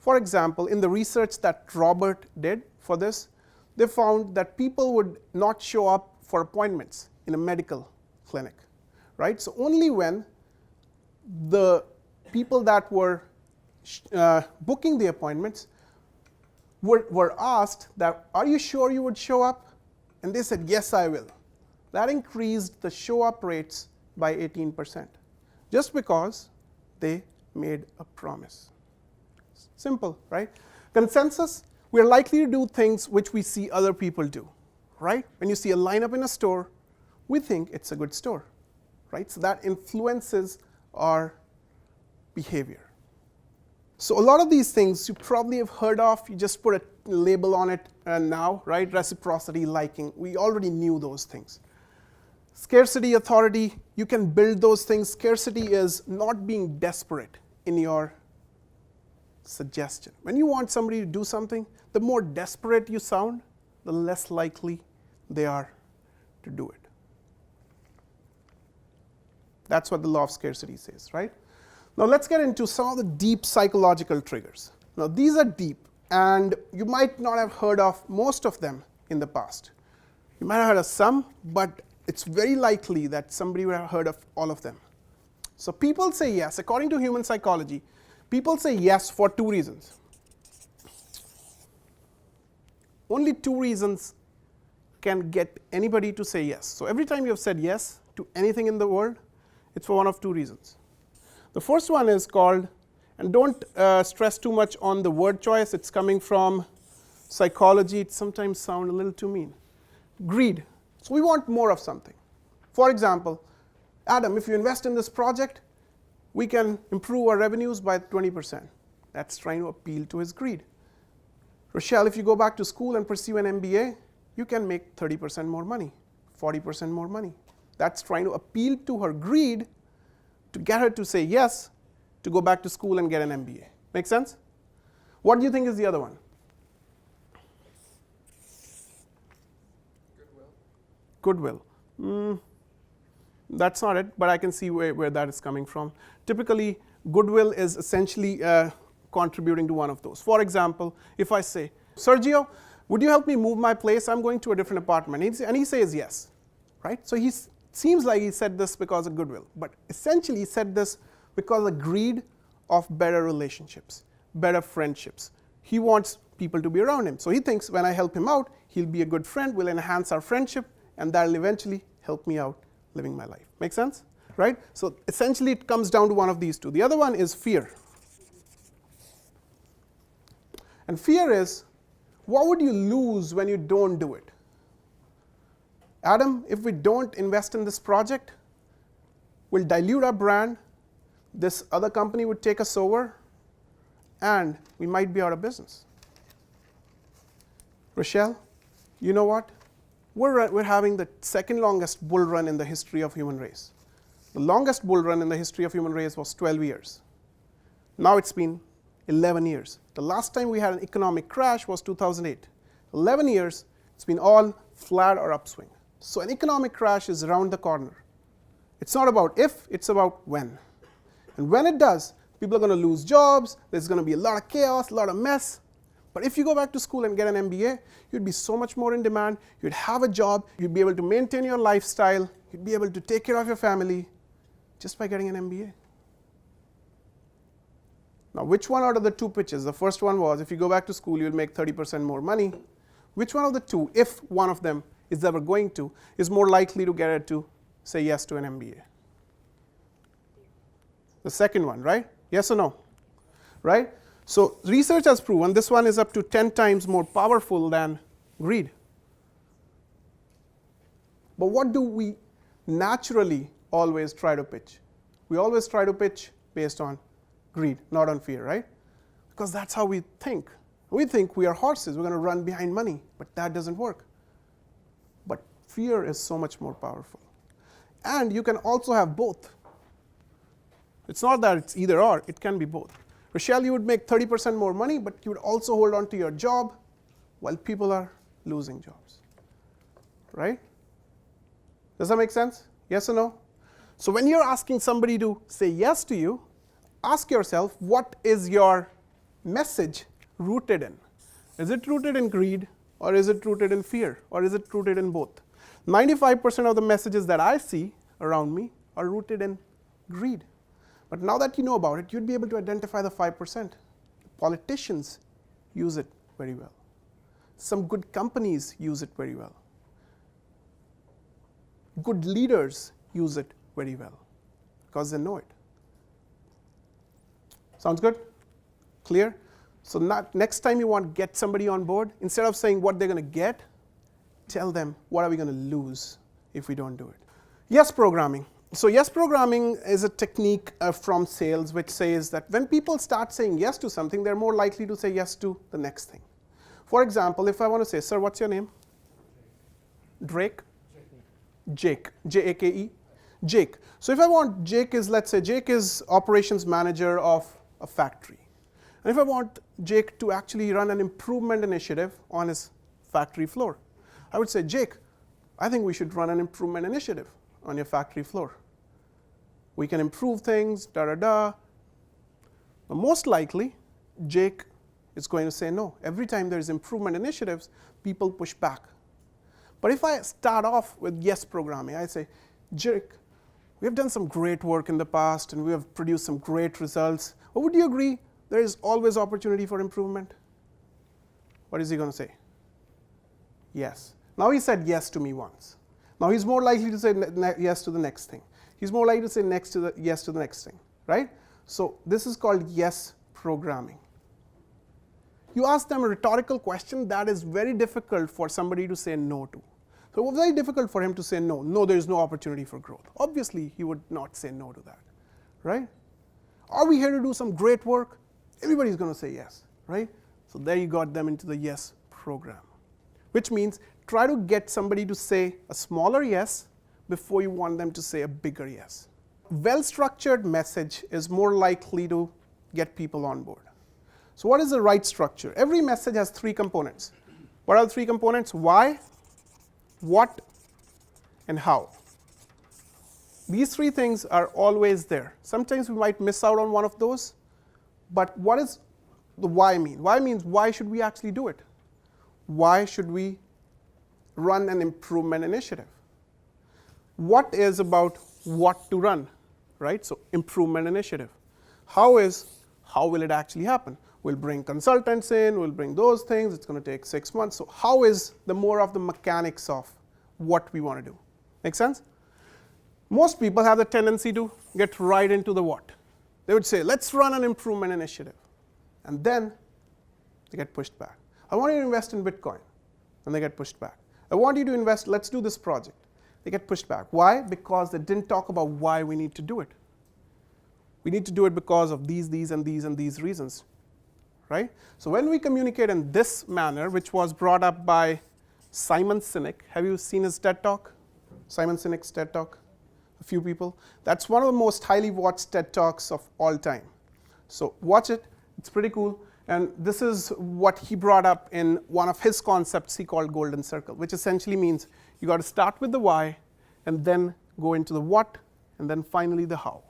For example, in the research that Robert did for this, they found that people would not show up for appointments in a medical clinic, right? So only when the people that were booking the appointments were asked that, are you sure you would show up? And they said, yes, I will. That increased the show up rates by 18%, just because they made a promise. Simple, right? Consensus, we're likely to do things which we see other people do, right? When you see a lineup in a store, we think it's a good store, right? So that influences our behavior. So a lot of these things you probably have heard of. You just put a label on it now, right? Reciprocity, liking. We already knew those things. Scarcity, authority, you can build those things. Scarcity is not being desperate in your suggestion. When you want somebody to do something, the more desperate you sound, the less likely they are to do it. That's what the law of scarcity says, right? Now let's get into some of the deep psychological triggers. Now these are deep, and you might not have heard of most of them in the past. You might have heard of some, but it's very likely that somebody would have heard of all of them. So people say yes. According to human psychology, people say yes for two reasons. Only two reasons can get anybody to say yes. So every time you have said yes to anything in the world, it's for one of two reasons. The first one is called, and don't stress too much on the word choice, it's coming from psychology, it sometimes sounds a little too mean. Greed. So we want more of something. For example, Adam, if you invest in this project, we can improve our revenues by 20%. That's trying to appeal to his greed. Rochelle, if you go back to school and pursue an MBA, you can make 30% more money, 40% more money. That's trying to appeal to her greed to get her to say yes to go back to school and get an MBA. Make sense? What do you think is the other one? Goodwill. Goodwill. That's not it, but I can see where that is coming from. Typically, goodwill is essentially contributing to one of those. For example, if I say, Sergio, would you help me move my place? I'm going to a different apartment. And he says yes, right? So he seems like he said this because of goodwill, but essentially he said this because of greed of better relationships, better friendships. He wants people to be around him. So he thinks when I help him out, he'll be a good friend, will enhance our friendship, and that'll eventually help me out living my life. Make sense? Right? So essentially it comes down to one of these two. The other one is fear. And fear is, what would you lose when you don't do it? Adam, if we don't invest in this project, we'll dilute our brand, this other company would take us over, and we might be out of business. Rochelle, you know what? We're having the second longest bull run in the history of human race. The longest bull run in the history of human race was 12 years. Now it's been 11 years. The last time we had an economic crash was 2008. 11 years, it's been all flat or upswing. So an economic crash is around the corner. It's not about if, it's about when. And when it does, people are going to lose jobs, there's going to be a lot of chaos, a lot of mess. But if you go back to school and get an MBA, you'd be so much more in demand, you'd have a job, you'd be able to maintain your lifestyle, you'd be able to take care of your family just by getting an MBA. Now, which one out of the two pitches? The first one was, if you go back to school, you'll make 30% more money. Which one of the two, if one of them is ever going to, is more likely to get it to say yes to an MBA? The second one, right? Yes or no? Right? So research has proven this one is up to 10 times more powerful than greed. But what do we naturally always try to pitch? We always try to pitch based on greed, not on fear, right? Because that's how we think. We think we are horses, we're going to run behind money, but that doesn't work. But fear is so much more powerful. And you can also have both. It's not that it's either or, it can be both. Rochelle, you would make 30% more money, but you would also hold on to your job while people are losing jobs. Right? Does that make sense? Yes or no? So when you're asking somebody to say yes to you, ask yourself, what is your message rooted in? Is it rooted in greed, or is it rooted in fear, or is it rooted in both? 95% of the messages that I see around me are rooted in greed. But now that you know about it, you'd be able to identify the 5%. Politicians use it very well. Some good companies use it very well. Good leaders use it very well because they know it. Sounds good? Clear? So next time you want to get somebody on board, instead of saying what they're going to get, tell them what are we going to lose if we don't do it. Yes programming. So yes programming is a technique from sales which says that when people start saying yes to something, they're more likely to say yes to the next thing. For example, if I want to say, sir, what's your name? Drake? Jake. J-A-K-E? Jake. So if I want Jake is, let's say Jake is operations manager of a factory. And if I want Jake to actually run an improvement initiative on his factory floor, I would say, Jake, I think we should run an improvement initiative on your factory floor. We can improve things, da-da-da. But most likely, Jake is going to say no. Every time there's improvement initiatives, people push back. But if I start off with yes programming, I say, Jake, we have done some great work in the past and we have produced some great results. But would you agree there is always opportunity for improvement? What is he going to say? Yes. Now he said yes to me once. Now he's more likely to say yes to the next thing. He's more likely to say yes to the next thing, right? So this is called yes programming. You ask them a rhetorical question that is very difficult for somebody to say no to. So it was very difficult for him to say no. No, there is no opportunity for growth. Obviously, he would not say no to that, right? Are we here to do some great work? Everybody's going to say yes, right? So there you got them into the yes program, which means try to get somebody to say a smaller yes before you want them to say a bigger yes. Well-structured message is more likely to get people on board. So what is the right structure? Every message has 3 components. What are the 3 components? Why, what, and how. These 3 things are always there. Sometimes we might miss out on one of those, but what does the why mean? Why means why should we actually do it? Why should we run an improvement initiative? What is about what to run, right? So improvement initiative. How will it actually happen? We'll bring consultants in, we'll bring those things, it's going to take 6 months. So how is the more of the mechanics of what we want to do? Make sense? Most people have the tendency to get right into the what. They would say, let's run an improvement initiative. And then they get pushed back. I want you to invest in Bitcoin. And they get pushed back. I want you to invest, let's do this project. They get pushed back. Why? Because they didn't talk about why we need to do it. We need to do it because of these, and these reasons, right? So when we communicate in this manner, which was brought up by Simon Sinek. Have you seen his TED Talk? Simon Sinek's TED Talk? A few people. That's one of the most highly watched TED Talks of all time. So watch it. It's pretty cool. And this is what he brought up in one of his concepts he called golden circle, which essentially means you got to start with the why and then go into the what and then finally the how.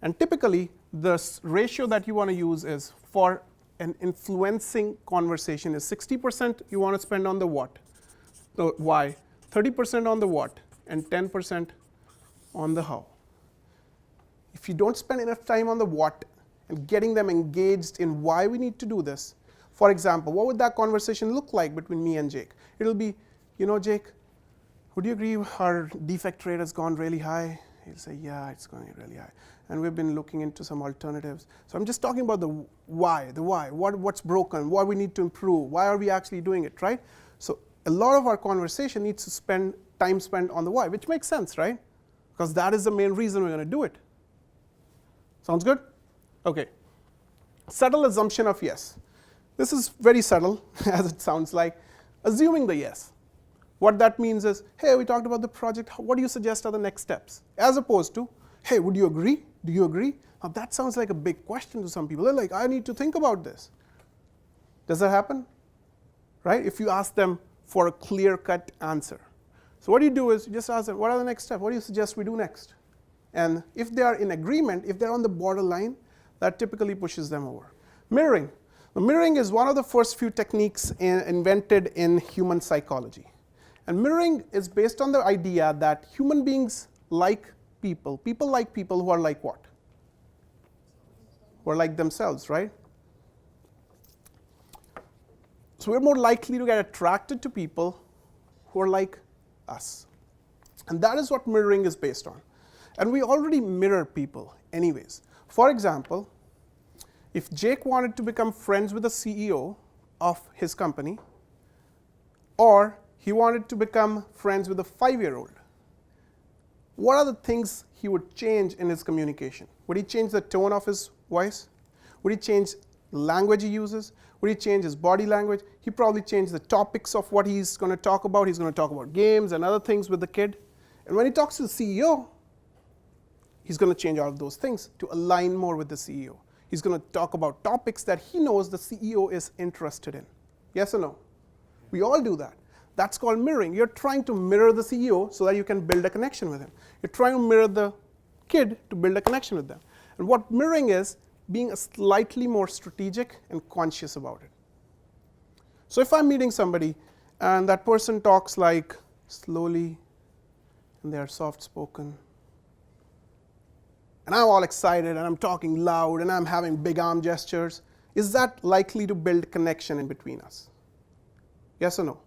And typically, the ratio that you want to use is for an influencing conversation is 60% you want to spend on the what, the why, 30% on the what, and 10% on the how. If you don't spend enough time on the what and getting them engaged in why we need to do this, for example, what would that conversation look like between me and Jake? It'll be, Jake, would you agree our defect rate has gone really high? He'll say, yeah, it's going really high. And we've been looking into some alternatives. So I'm just talking about the why, what's broken, what we need to improve, why are we actually doing it, right? So a lot of our conversation needs to spend time spent on the why, which makes sense, right? Because that is the main reason we're going to do it. Sounds good? Okay. Subtle assumption of yes. This is very subtle, as it sounds like. Assuming the yes. What that means is, hey, we talked about the project. What do you suggest are the next steps? As opposed to, hey, would you agree? Do you agree? Now that sounds like a big question to some people. They're like, I need to think about this. Does that happen? Right? If you ask them for a clear-cut answer. So what you do is you just ask them, what are the next steps? What do you suggest we do next? And if they are in agreement, if they're on the borderline, that typically pushes them over. Mirroring. Now, mirroring is one of the first few techniques invented in human psychology. And mirroring is based on the idea that human beings like people. People like people who are like what? Who are like themselves, right? So we're more likely to get attracted to people who are like us. And that is what mirroring is based on. And we already mirror people anyways. For example, if Jake wanted to become friends with the CEO of his company, or he wanted to become friends with a 5-year-old, what are the things he would change in his communication? Would he change the tone of his voice? Would he change the language he uses? Would he change his body language? He probably change the topics of what he's going to talk about. He's going to talk about games and other things with the kid. And when he talks to the CEO, he's going to change all of those things to align more with the CEO. He's going to talk about topics that he knows the CEO is interested in. Yes or no? We all do that. That's called mirroring. You're trying to mirror the CEO so that you can build a connection with him. You're trying to mirror the kid to build a connection with them. And what mirroring is, being a slightly more strategic and conscious about it. So if I'm meeting somebody and that person talks like slowly and they are soft spoken, and I'm all excited and I'm talking loud and I'm having big arm gestures, is that likely to build connection in between us? Yes or no?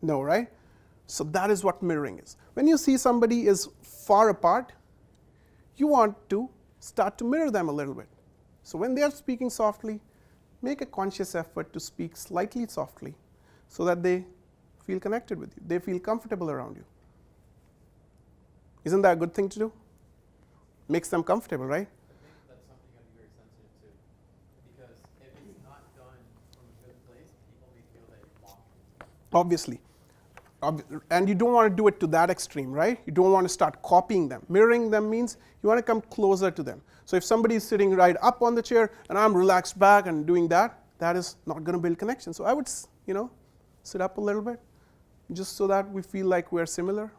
No, right? So that is what mirroring is. When you see somebody is far apart, you want to start to mirror them a little bit. So when they are speaking softly, make a conscious effort to speak slightly softly so that they feel connected with you. They feel comfortable around you. Isn't that a good thing to do? Makes them comfortable, right? I think that's something you have to be very sensitive to. Because if it's not done from a good place, people may feel that you're mocking. Obviously. And you don't want to do it to that extreme, right? You don't want to start copying them. Mirroring them means you want to come closer to them. So if somebody is sitting right up on the chair and I'm relaxed back and doing that, that is not going to build connection. So I would, sit up a little bit just so that we feel like we're similar.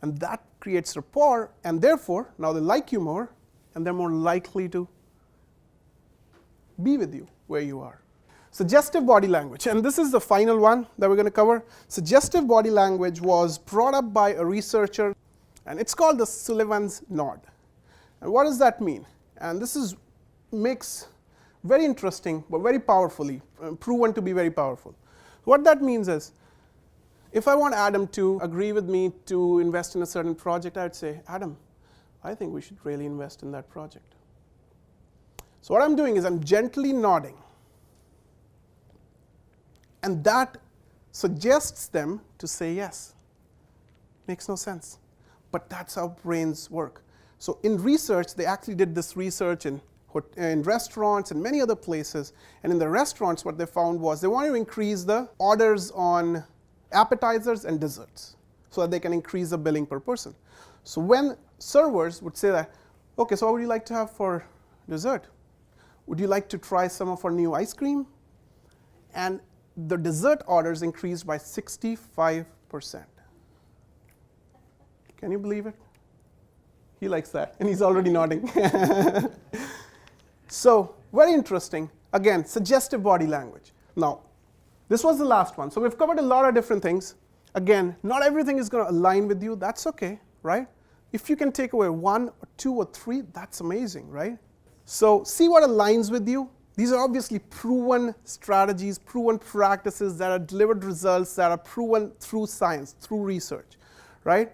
And that creates rapport, and therefore, now they like you more, and they're more likely to be with you where you are. Suggestive body language, and this is the final one that we're going to cover. Suggestive body language was brought up by a researcher, and it's called the Sullivan's nod. And what does that mean? And this makes very interesting, but very powerfully, proven to be very powerful. What that means is, if I want Adam to agree with me to invest in a certain project, I would say, Adam, I think we should really invest in that project. So what I'm doing is I'm gently nodding. And that suggests them to say yes. Makes no sense. But that's how brains work. So in research, they actually did this research in restaurants and many other places. And in the restaurants, what they found was they wanted to increase the orders on appetizers and desserts so that they can increase the billing per person. So when servers would say that, okay, so what would you like to have for dessert? Would you like to try some of our new ice cream? And the dessert orders increased by 65%. Can you believe it? He likes that, and he's already nodding. So, very interesting. Again, suggestive body language. Now, this was the last one. So we've covered a lot of different things. Again, not everything is going to align with you. That's okay, right? If you can take away 1 or 2 or 3, that's amazing, right? So see what aligns with you. These are obviously proven strategies, proven practices that have delivered results that are proven through science, through research, right?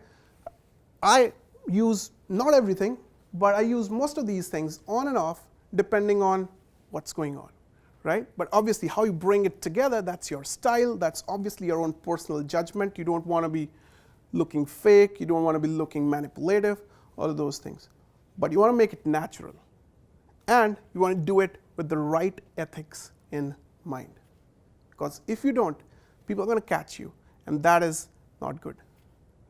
I use not everything, but I use most of these things on and off depending on what's going on, right? But obviously how you bring it together, that's your style. That's obviously your own personal judgment. You don't want to be looking fake. You don't want to be looking manipulative, all of those things. But you want to make it natural. And you want to do it with the right ethics in mind. Because if you don't, people are going to catch you. And that is not good,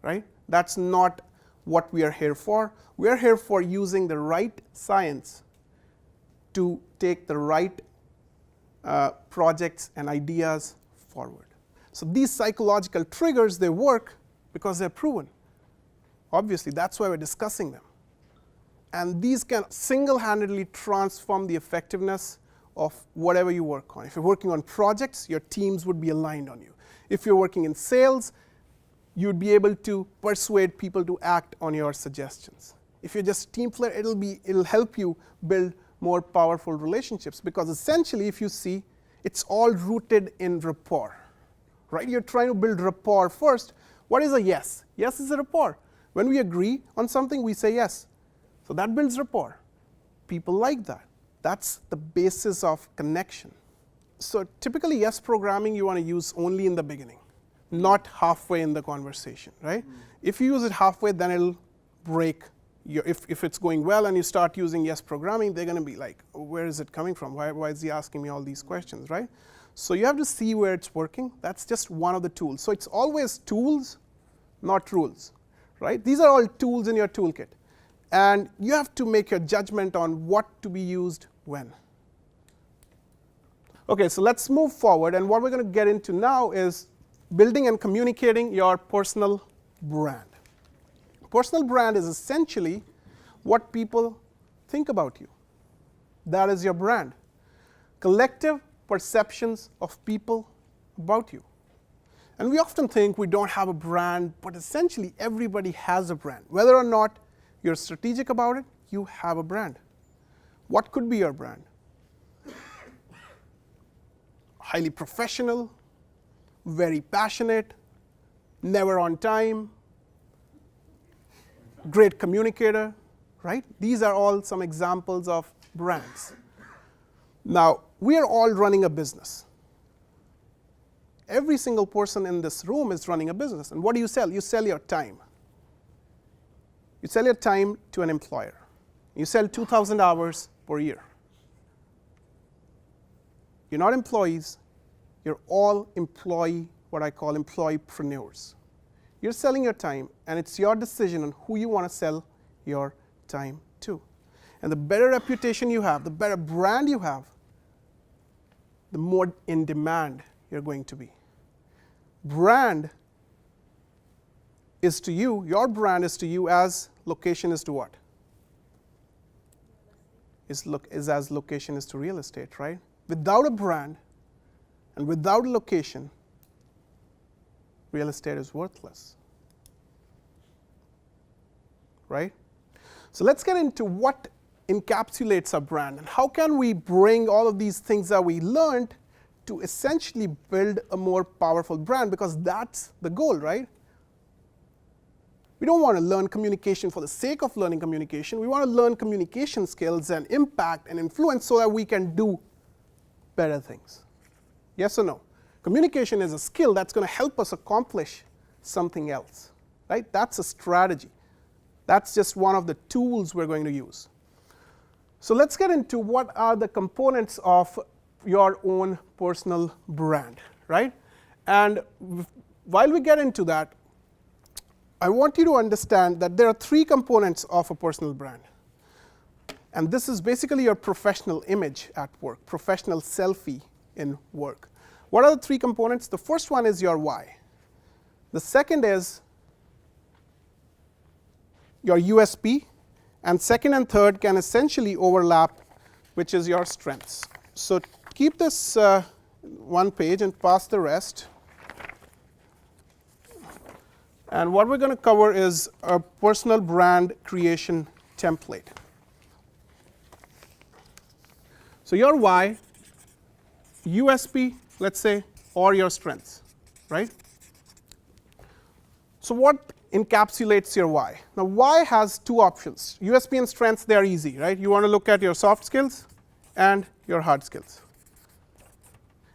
right? That's not what we are here for. We are here for using the right science to take the right projects and ideas forward. So these psychological triggers, they work because they're proven. Obviously, that's why we're discussing them. And these can single-handedly transform the effectiveness of whatever you work on. If you're working on projects, your teams would be aligned on you. If you're working in sales, you'd be able to persuade people to act on your suggestions. If you're just a team player, it'll help you build more powerful relationships, because essentially, if you see, it's all rooted in rapport, right? You're trying to build rapport first. What is a yes? Yes is a rapport. When we agree on something, we say yes. So that builds rapport. People like that. That's the basis of connection. So typically, yes programming you want to use only in the beginning, not halfway in the conversation, right? If you use it halfway, then it'll break. If it's going well and you start using yes programming, they're going to be like, where is it coming from? Why is he asking me all these questions, right? So you have to see where it's working. That's just one of the tools. So it's always tools, not rules, right? These are all tools in your toolkit. And you have to make your judgment on what to be used when. Okay, so let's move forward. And what we're going to get into now is building and communicating your personal brand. Personal brand is essentially what people think about you. That is your brand. Collective perceptions of people about you. And we often think we don't have a brand, but essentially everybody has a brand. Whether or not you're strategic about it, you have a brand. What could be your brand? Highly professional, very passionate, never on time, great communicator, right? These are all some examples of brands. Now, we are all running a business. Every single person in this room is running a business. And what do you sell? You sell your time. You sell your time to an employer. You sell 2,000 hours per year. You're not employees. You're all what I call employeepreneurs. You're selling your time, and it's your decision on who you want to sell your time to. And the better reputation you have, the better brand you have, the more in demand you're going to be. Brand is to you, your brand is to you as location is to what? Is as location is to real estate, right? Without a brand and without a location, real estate is worthless, right? So let's get into what encapsulates a brand and how can we bring all of these things that we learned to essentially build a more powerful brand, because that's the goal, right? We don't want to learn communication for the sake of learning communication. We want to learn communication skills and impact and influence so that we can do better things. Yes or no? Communication is a skill that's going to help us accomplish something else, right? That's a strategy. That's just one of the tools we're going to use. So let's get into what are the components of your own personal brand, right? And while we get into that, I want you to understand that there are three components of a personal brand. And this is basically your professional image at work, professional selfie in work. What are the three components? The first one is your why. The second is your USP. And second and third can essentially overlap, which is your strengths. So keep this one page and pass the rest. And what we're going to cover is a personal brand creation template. So your why, USP, let's say, or your strengths, right? So what encapsulates your why? Now, why has two options. USP and strengths, they are easy, right? You want to look at your soft skills and your hard skills.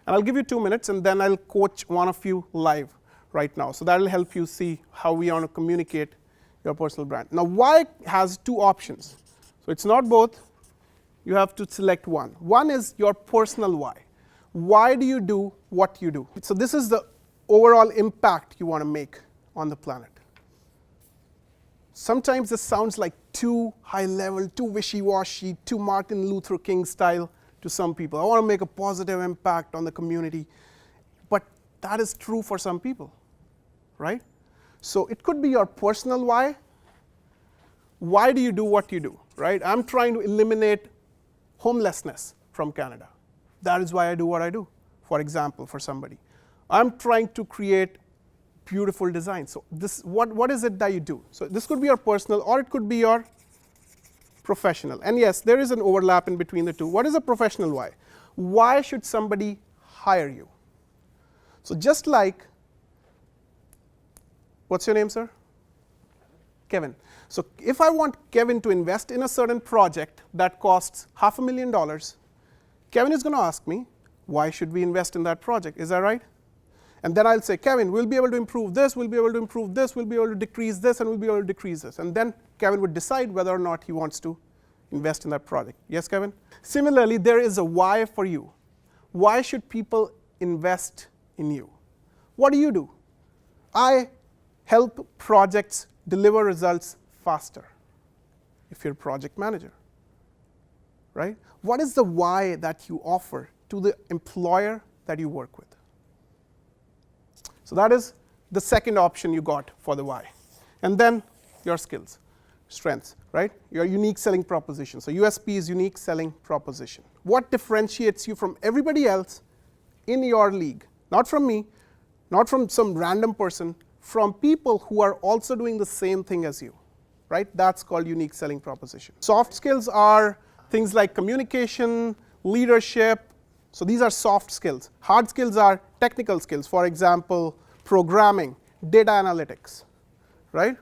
And I'll give you 2 minutes, and then I'll coach one of you live right now. So that will help you see how we want to communicate your personal brand. Now, why has two options. So it's not both. You have to select one. One is your personal why. Why do you do what you do? So this is the overall impact you want to make on the planet. Sometimes this sounds like too high level, too wishy-washy, too Martin Luther King style to some people. I want to make a positive impact on the community. But that is true for some people, right? So it could be your personal why. Why do you do what you do, right? I'm trying to eliminate homelessness from Canada. That is why I do what I do. For example, for somebody, I'm trying to create beautiful design. So what is it that you do? So this could be your personal, or it could be your professional. And yes, there is an overlap in between the two. What is a professional why? Why should somebody hire you? So just like, what's your name, sir? Kevin. So if I want Kevin to invest in a certain project that costs $500,000, Kevin is going to ask me, why should we invest in that project? Is that right? And then I'll say, Kevin, we'll be able to improve this, we'll be able to improve this, we'll be able to decrease this, and we'll be able to decrease this. And then Kevin would decide whether or not he wants to invest in that project. Yes, Kevin? Similarly, there is a why for you. Why should people invest in you? What do? I help projects deliver results faster if you're a project manager, right? What is the why that you offer to the employer that you work with? So that is the second option you got for the why. And then your skills, strengths, right? Your unique selling proposition. So USP is unique selling proposition. What differentiates you from everybody else in your league? Not from me, not from some random person, from people who are also doing the same thing as you, right? That's called unique selling proposition. Soft skills are things like communication, leadership. So these are soft skills. Hard skills are technical skills. For example, programming, data analytics, right?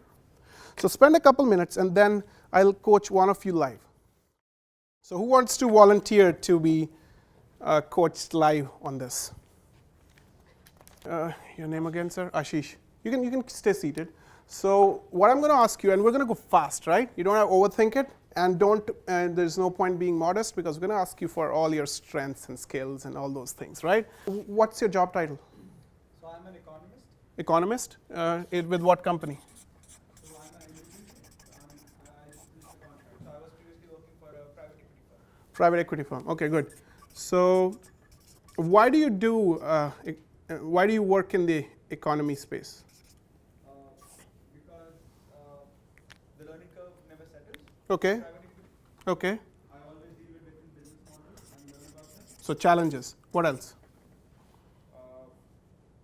So spend a couple minutes, and then I'll coach one of you live. So who wants to volunteer to be coached live on this? Your name again, sir? Ashish. You can stay seated. So what I'm going to ask you, and we're going to go fast, right? You don't have to overthink it, and there's no point being modest, because we're going to ask you for all your strengths and skills and all those things, right? What's your job title? So I'm an economist. Economist? With what company? So I'm an MBA. I just finished the contract. So I was previously working for a private equity firm. Private equity firm. Okay, good. So why do you work in the economy space? Because the learning curve never settles. Okay. Private equity. Okay. I always deal with different business models and learn about them. So challenges. What else?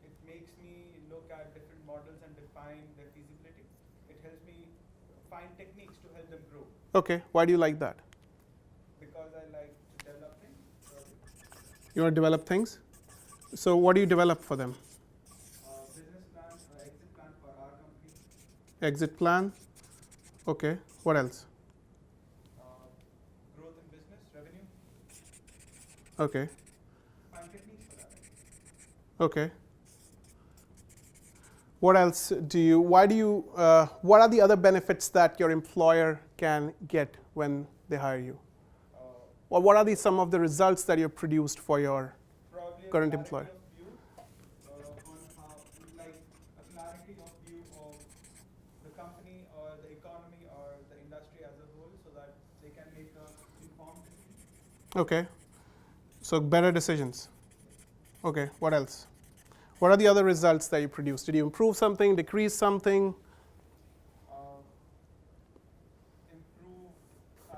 It makes me look at different models and define their feasibility. It helps me find techniques to help them grow. Okay. Why do you like that? Because I like to develop things. You want to develop things? So what do you develop for them? Business plan, exit plan for our company. Exit plan. Okay. What else? Growth in business, revenue. Okay. Find techniques for that. Okay. What else what are the other benefits that your employer can get when they hire you? Or what are some of the results that you've produced for your Probably current a employer? clarity of view on how, like a clarity of view of the company or the economy or the industry as a whole, so that they can make a informed decision. Okay. So better decisions. Okay. What else? What are the other results that you produced? Did you improve something, decrease something? I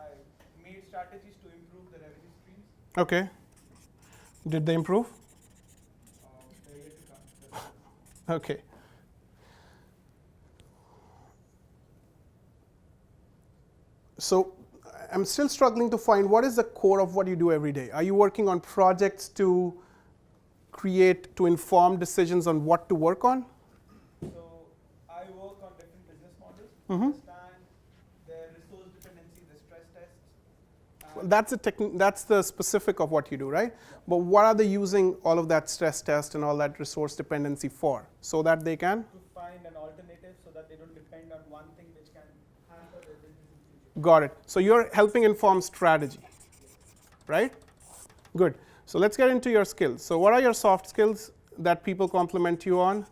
made strategies to improve the revenue streams. Okay. Did they improve? They're yet to come. Okay. So I'm still struggling to find what is the core of what you do every day. Are you working on projects to inform decisions on what to work on? So I work on different business models, Mhm. understand their resource dependency, the stress tests. Well, that's the specific of what you do, right? But what are they using all of that stress test and all that resource dependency for? So that they can? To find an alternative so that they don't depend on one thing which can hamper their business in future. Got it. So you're helping inform strategy, right? Good. So let's get into your skills. So what are your soft skills that people compliment you on,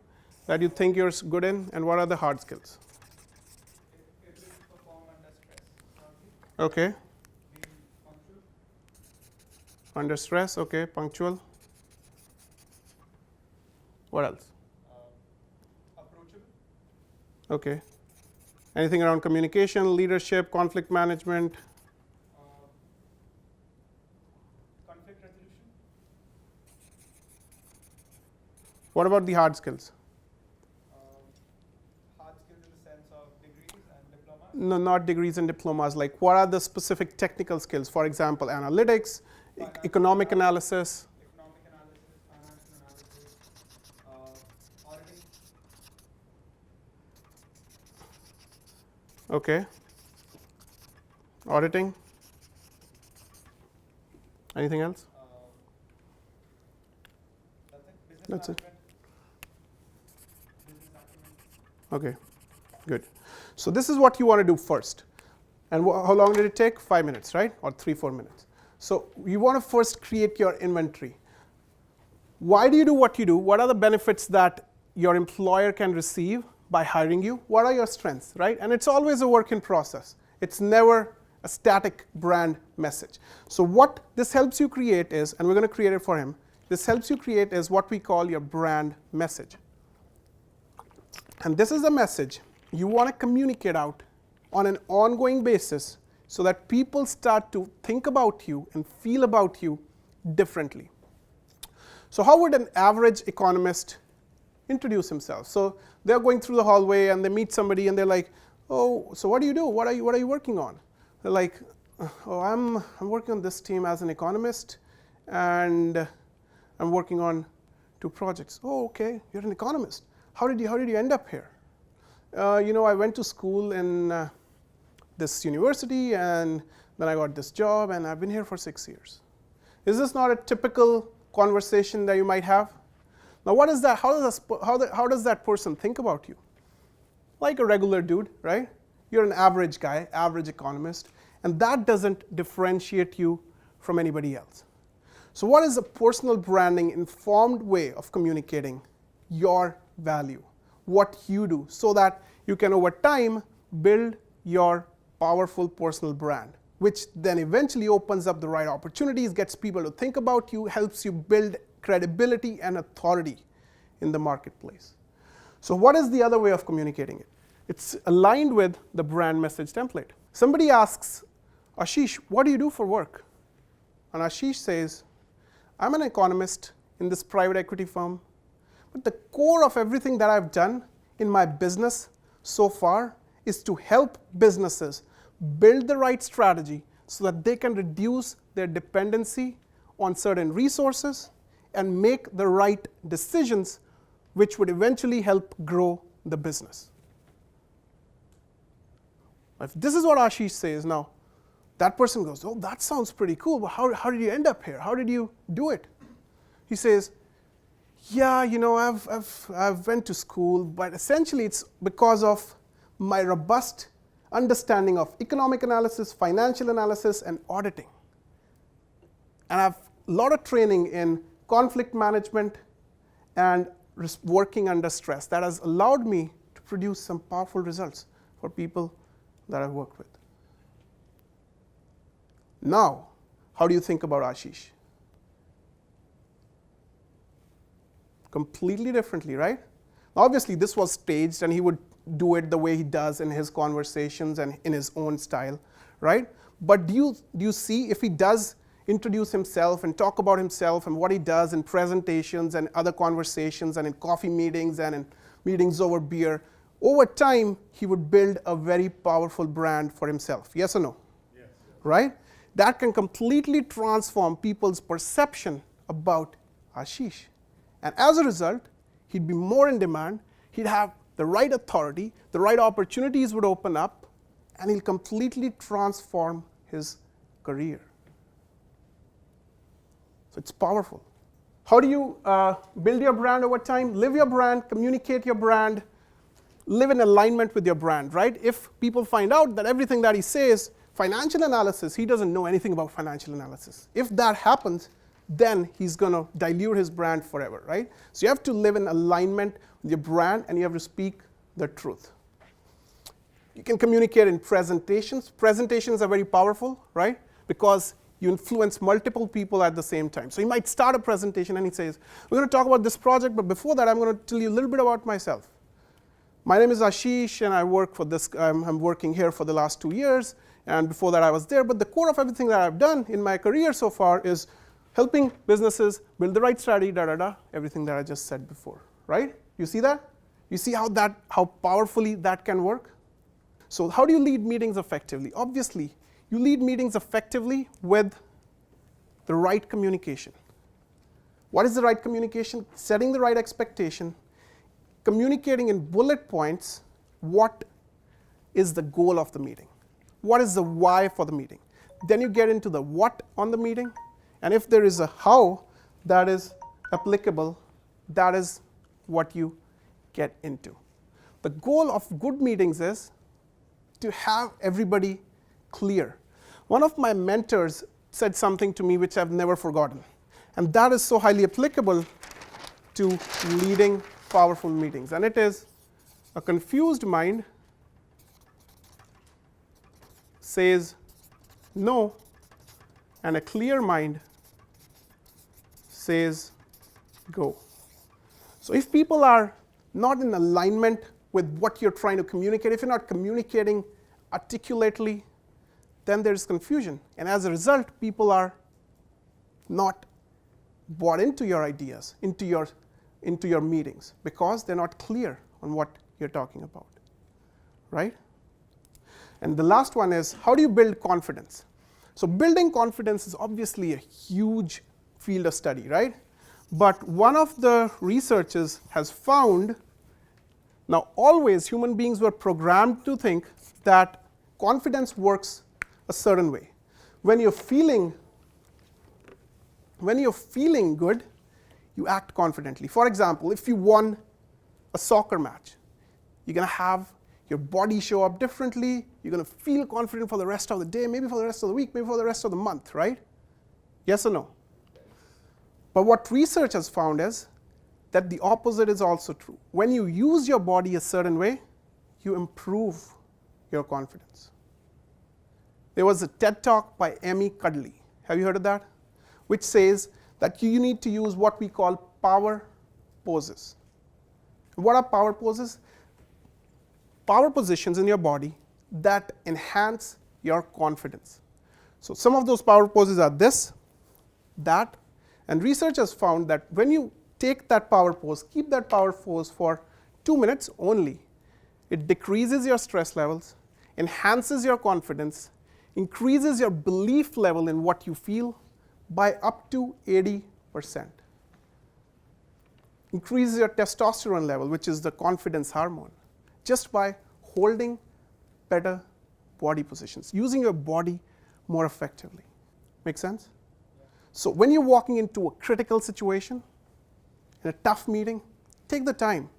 that you think you're good in, and what are the hard skills? Ability to perform under stress. Okay. Being punctual. Under stress, okay. Punctual. What else? Approachable. Okay. Anything around communication, leadership, conflict management? Conflict resolution. What about the hard skills? Hard skills in the sense of degrees and diplomas. No, not degrees and diplomas. Like, what are the specific technical skills? For example, analytics, economic analysis. Economic analysis, financial analysis, auditing. Okay. Auditing. Anything else? That's it. Business That's it. management, business acumen. Okay, good. So this is what you want to do first. And how long did it take? 5 minutes, right? Or 3-4 minutes. So you want to first create your inventory. Why do you do what you do? What are the benefits that your employer can receive by hiring you? What are your strengths, right? And it's always a work in process. It's never a static brand message. So what this helps you create is, and we're going to create it for him, this helps you create is what we call your brand message. And this is a message you want to communicate out on an ongoing basis so that people start to think about you and feel about you differently. So how would an average economist introduce himself? So they're going through the hallway and they meet somebody and they're like, oh, so what do you do? What are you working on? They're like, oh, I'm working on this team as an economist, and I'm working on 2 projects. Oh, okay, you're an economist. How did you end up here? I went to school in this university, and then I got this job, and I've been here for 6 years. Is this not a typical conversation that you might have? Now, what is that? How does that person think about you? Like a regular dude, right? You're an average guy, average economist, and that doesn't differentiate you from anybody else. So what is a personal branding informed way of communicating your value, what you do, so that you can over time build your powerful personal brand, which then eventually opens up the right opportunities, gets people to think about you, helps you build credibility and authority in the marketplace. So what is the other way of communicating it? It's aligned with the brand message template. Somebody asks, Ashish, what do you do for work? And Ashish says, I'm an economist in this private equity firm, but the core of everything that I've done in my business so far is to help businesses build the right strategy so that they can reduce their dependency on certain resources and make the right decisions which would eventually help grow the business. If this is what Ashish says now, that person goes, oh, that sounds pretty cool, but how did you end up here? How did you do it? He says, yeah, I've went to school, but essentially it's because of my robust understanding of economic analysis, financial analysis, and auditing. And I have a lot of training in conflict management and working under stress that has allowed me to produce some powerful results for people that I've worked with. Now, how do you think about Ashish? Completely differently, right? Obviously, this was staged, and he would do it the way he does in his conversations and in his own style, right? But do you see, if he does introduce himself and talk about himself and what he does in presentations and other conversations and in coffee meetings and in meetings over beer, over time, he would build a very powerful brand for himself. Yes or no? Yes. Right? That can completely transform people's perception about Ashish. And as a result, he'd be more in demand, he'd have the right authority, the right opportunities would open up, and he'll completely transform his career. So it's powerful. How do you build your brand over time? Live your brand, communicate your brand, live in alignment with your brand, right? If people find out that everything that he says, financial analysis, he doesn't know anything about financial analysis. If that happens, then he's going to dilute his brand forever, right? So you have to live in alignment with your brand, and you have to speak the truth. You can communicate in presentations. Presentations are very powerful, right? Because you influence multiple people at the same time. So you might start a presentation and he says, we're going to talk about this project, but before that, I'm going to tell you a little bit about myself. My name is Ashish, and I work for this. I'm working here for the last 2 years, and before that I was there. But the core of everything that I've done in my career so far is helping businesses build the right strategy, everything that I just said before, right? You see that? You see how powerfully that can work? So how do you lead meetings effectively? Obviously, you lead meetings effectively with the right communication. What is the right communication? Setting the right expectation, communicating in bullet points what is the goal of the meeting. What is the why for the meeting? Then you get into the what on the meeting, and if there is a how that is applicable, that is what you get into. The goal of good meetings is to have everybody clear. One of my mentors said something to me which I've never forgotten, and that is so highly applicable to leading powerful meetings, and it is, a confused mind says no, and a clear mind says go. So if people are not in alignment with what you're trying to communicate, if you're not communicating articulately, then there's confusion. And as a result, people are not bought into your ideas, into your meetings, because they're not clear on what you're talking about, right? And the last one is, how do you build confidence? So building confidence is obviously a huge field of study, right? But one of the researchers has found, now always human beings were programmed to think that confidence works a certain way. When you're feeling good, you act confidently. For example, if you won a soccer match, you're going to have your body show up differently. You're going to feel confident for the rest of the day, maybe for the rest of the week, maybe for the rest of the month, right? Yes or no? But what research has found is that the opposite is also true. When you use your body a certain way, you improve your confidence. There was a TED Talk by Amy Cudley. Have you heard of that? Which says that you need to use what we call power poses. What are power poses? Power positions in your body that enhance your confidence. So some of those power poses are this, that, and research has found that when you take that power pose, keep that power pose for 2 minutes only, it decreases your stress levels, enhances your confidence, increases your belief level in what you feel by up to 80%. Increases your testosterone level, which is the confidence hormone, just by holding better body positions, using your body more effectively. Make sense? So when you're walking into a critical situation, in a tough meeting, take the time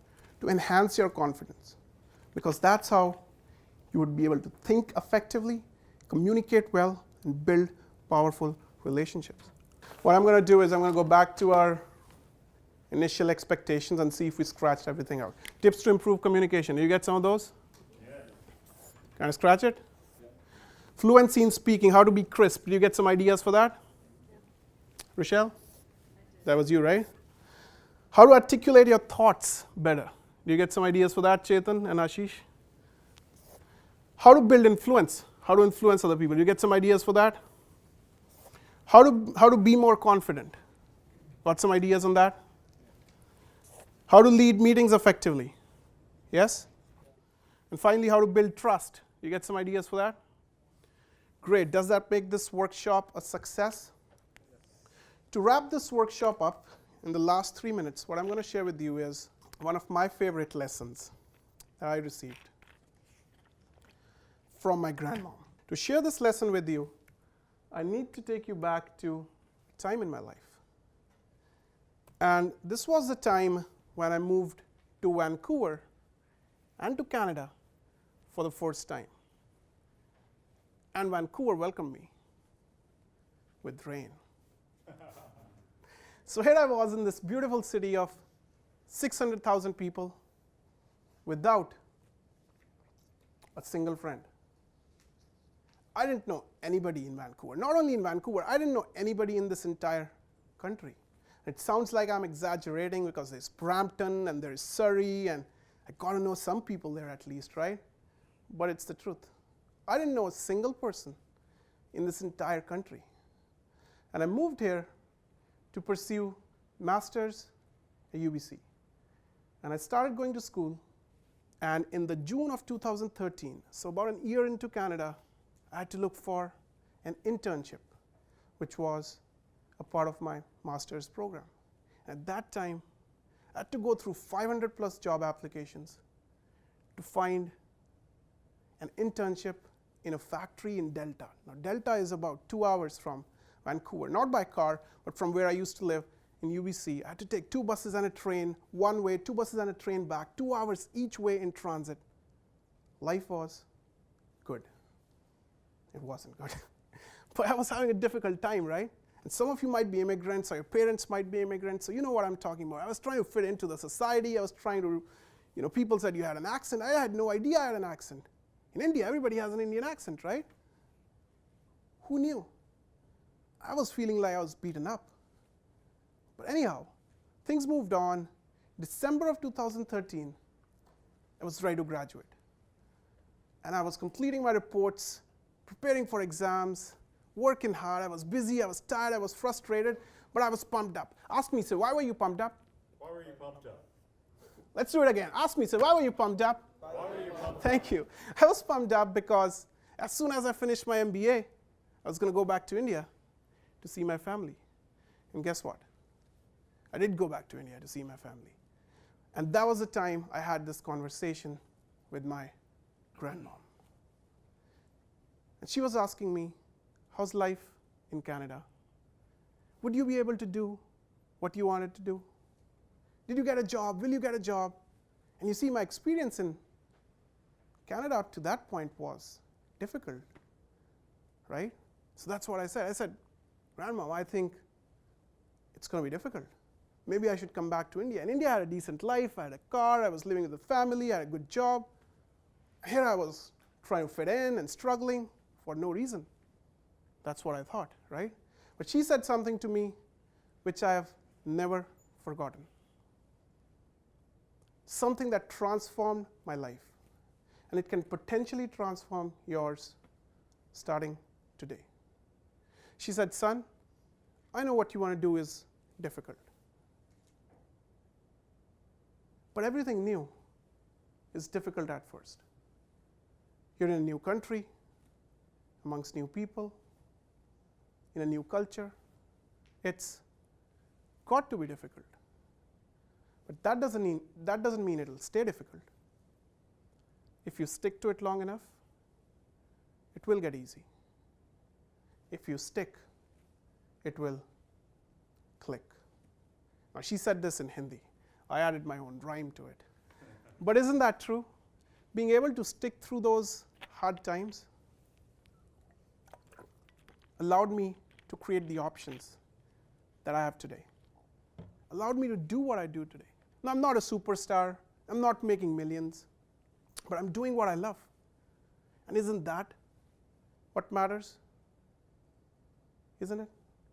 to enhance your confidence, because that's how you would be able to think effectively, communicate well, and build powerful relationships. What I'm going to do is I'm going to go back to our initial expectations and see if we scratched everything out. Tips to improve communication. Did you get some of those? Yeah. Can I scratch it? Yeah. Fluency in speaking, how to be crisp. Did you get some ideas for that? Yeah. Rochelle? That was you, right? How to articulate your thoughts better. Do you get some ideas for that, Chetan and Ashish? How to build influence. How to influence other people. Do you get some ideas for that? How to be more confident. Got some ideas on that? How to lead meetings effectively. Yes? And finally, how to build trust. You get some ideas for that? Great. Does that make this workshop a success? Yes. To wrap this workshop up, in the last 3 minutes, what I'm going to share with you is one of my favorite lessons that I received from my grandmom. To share this lesson with you, I need to take you back to a time in my life. And this was the time when I moved to Vancouver and to Canada for the first time. And Vancouver welcomed me with rain. So here I was in this beautiful city of 600,000 people without a single friend. I didn't know anybody in Vancouver. Not only in Vancouver, I didn't know anybody in this entire country. It sounds like I'm exaggerating because there's Brampton and there's Surrey, and I got to know some people there at least, right? But it's the truth. I didn't know a single person in this entire country. And I moved here to pursue master's at UBC. And I started going to school, and in the June of 2013, so about a year into Canada, I had to look for an internship, which was a part of my master's program. At that time, I had to go through 500 plus job applications to find an internship in a factory in Delta. Now, Delta is about 2 hours from Vancouver, not by car, but from where I used to live in UBC. I had to take 2 buses and a train one way, 2 buses and a train back, 2 hours each way in transit. Life was good. It wasn't good. But I was having a difficult time, right? And some of you might be immigrants, or your parents might be immigrants, so you know what I'm talking about. I was trying to fit into the society. I was trying to, people said you had an accent. I had no idea I had an accent. In India, everybody has an Indian accent, right? Who knew? I was feeling like I was beaten up. But anyhow, things moved on. December of 2013, I was ready to graduate. And I was completing my reports, preparing for exams, working hard. I was busy, I was tired, I was frustrated, but I was pumped up. Ask me, sir, why were you pumped up? Why were you pumped up? Let's do it again. Ask me, sir, why were you pumped up? Why were you pumped up? Thank you. I was pumped up because as soon as I finished my MBA, I was going to go back to India to see my family. And guess what? I did go back to India to see my family. And that was the time I had this conversation with my grandmom. And she was asking me, how's life in Canada? Would you be able to do what you wanted to do? Did you get a job? Will you get a job? And you see, my experience in Canada up to that point was difficult, right? So that's what I said. I said, Grandma, I think it's going to be difficult. Maybe I should come back to India. And India had a decent life. I had a car. I was living with the family. I had a good job. Here I was trying to fit in and struggling for no reason. That's what I thought, right? But she said something to me which I have never forgotten. Something that transformed my life. And it can potentially transform yours starting today. She said, son, I know what you want to do is difficult. But everything new is difficult at first. You're in a new country, amongst new people, in a new culture. It's got to be difficult. But that doesn't mean it'll stay difficult. If you stick to it long enough, it will get easy. If you stick, it will click. Now, she said this in Hindi. I added my own rhyme to it. But isn't that true? Being able to stick through those hard times allowed me to create the options that I have today. Allowed me to do what I do today. Now, I'm not a superstar. I'm not making millions. But I'm doing what I love. And isn't that what matters? Isn't it?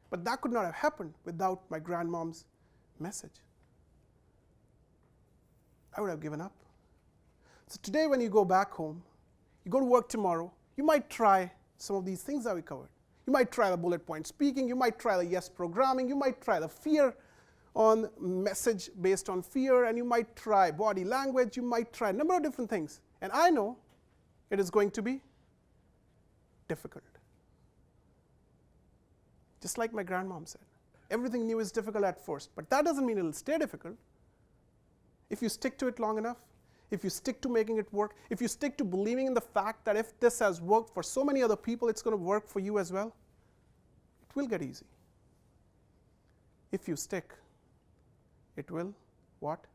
But that could not have happened without my grandmom's message. I would have given up. So today when you go back home, you go to work tomorrow, you might try some of these things that we covered. You might try the bullet point speaking, you might try the yes programming, you might try the fear on message based on fear, and you might try body language, you might try a number of different things. And I know it is going to be difficult. Just like my grandmom said, everything new is difficult at first, but that doesn't mean it'll stay difficult. If you stick to it long enough, if you stick to making it work, if you stick to believing in the fact that if this has worked for so many other people, it's going to work for you as well, it will get easy. If you stick, it will what?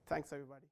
Thanks, everybody.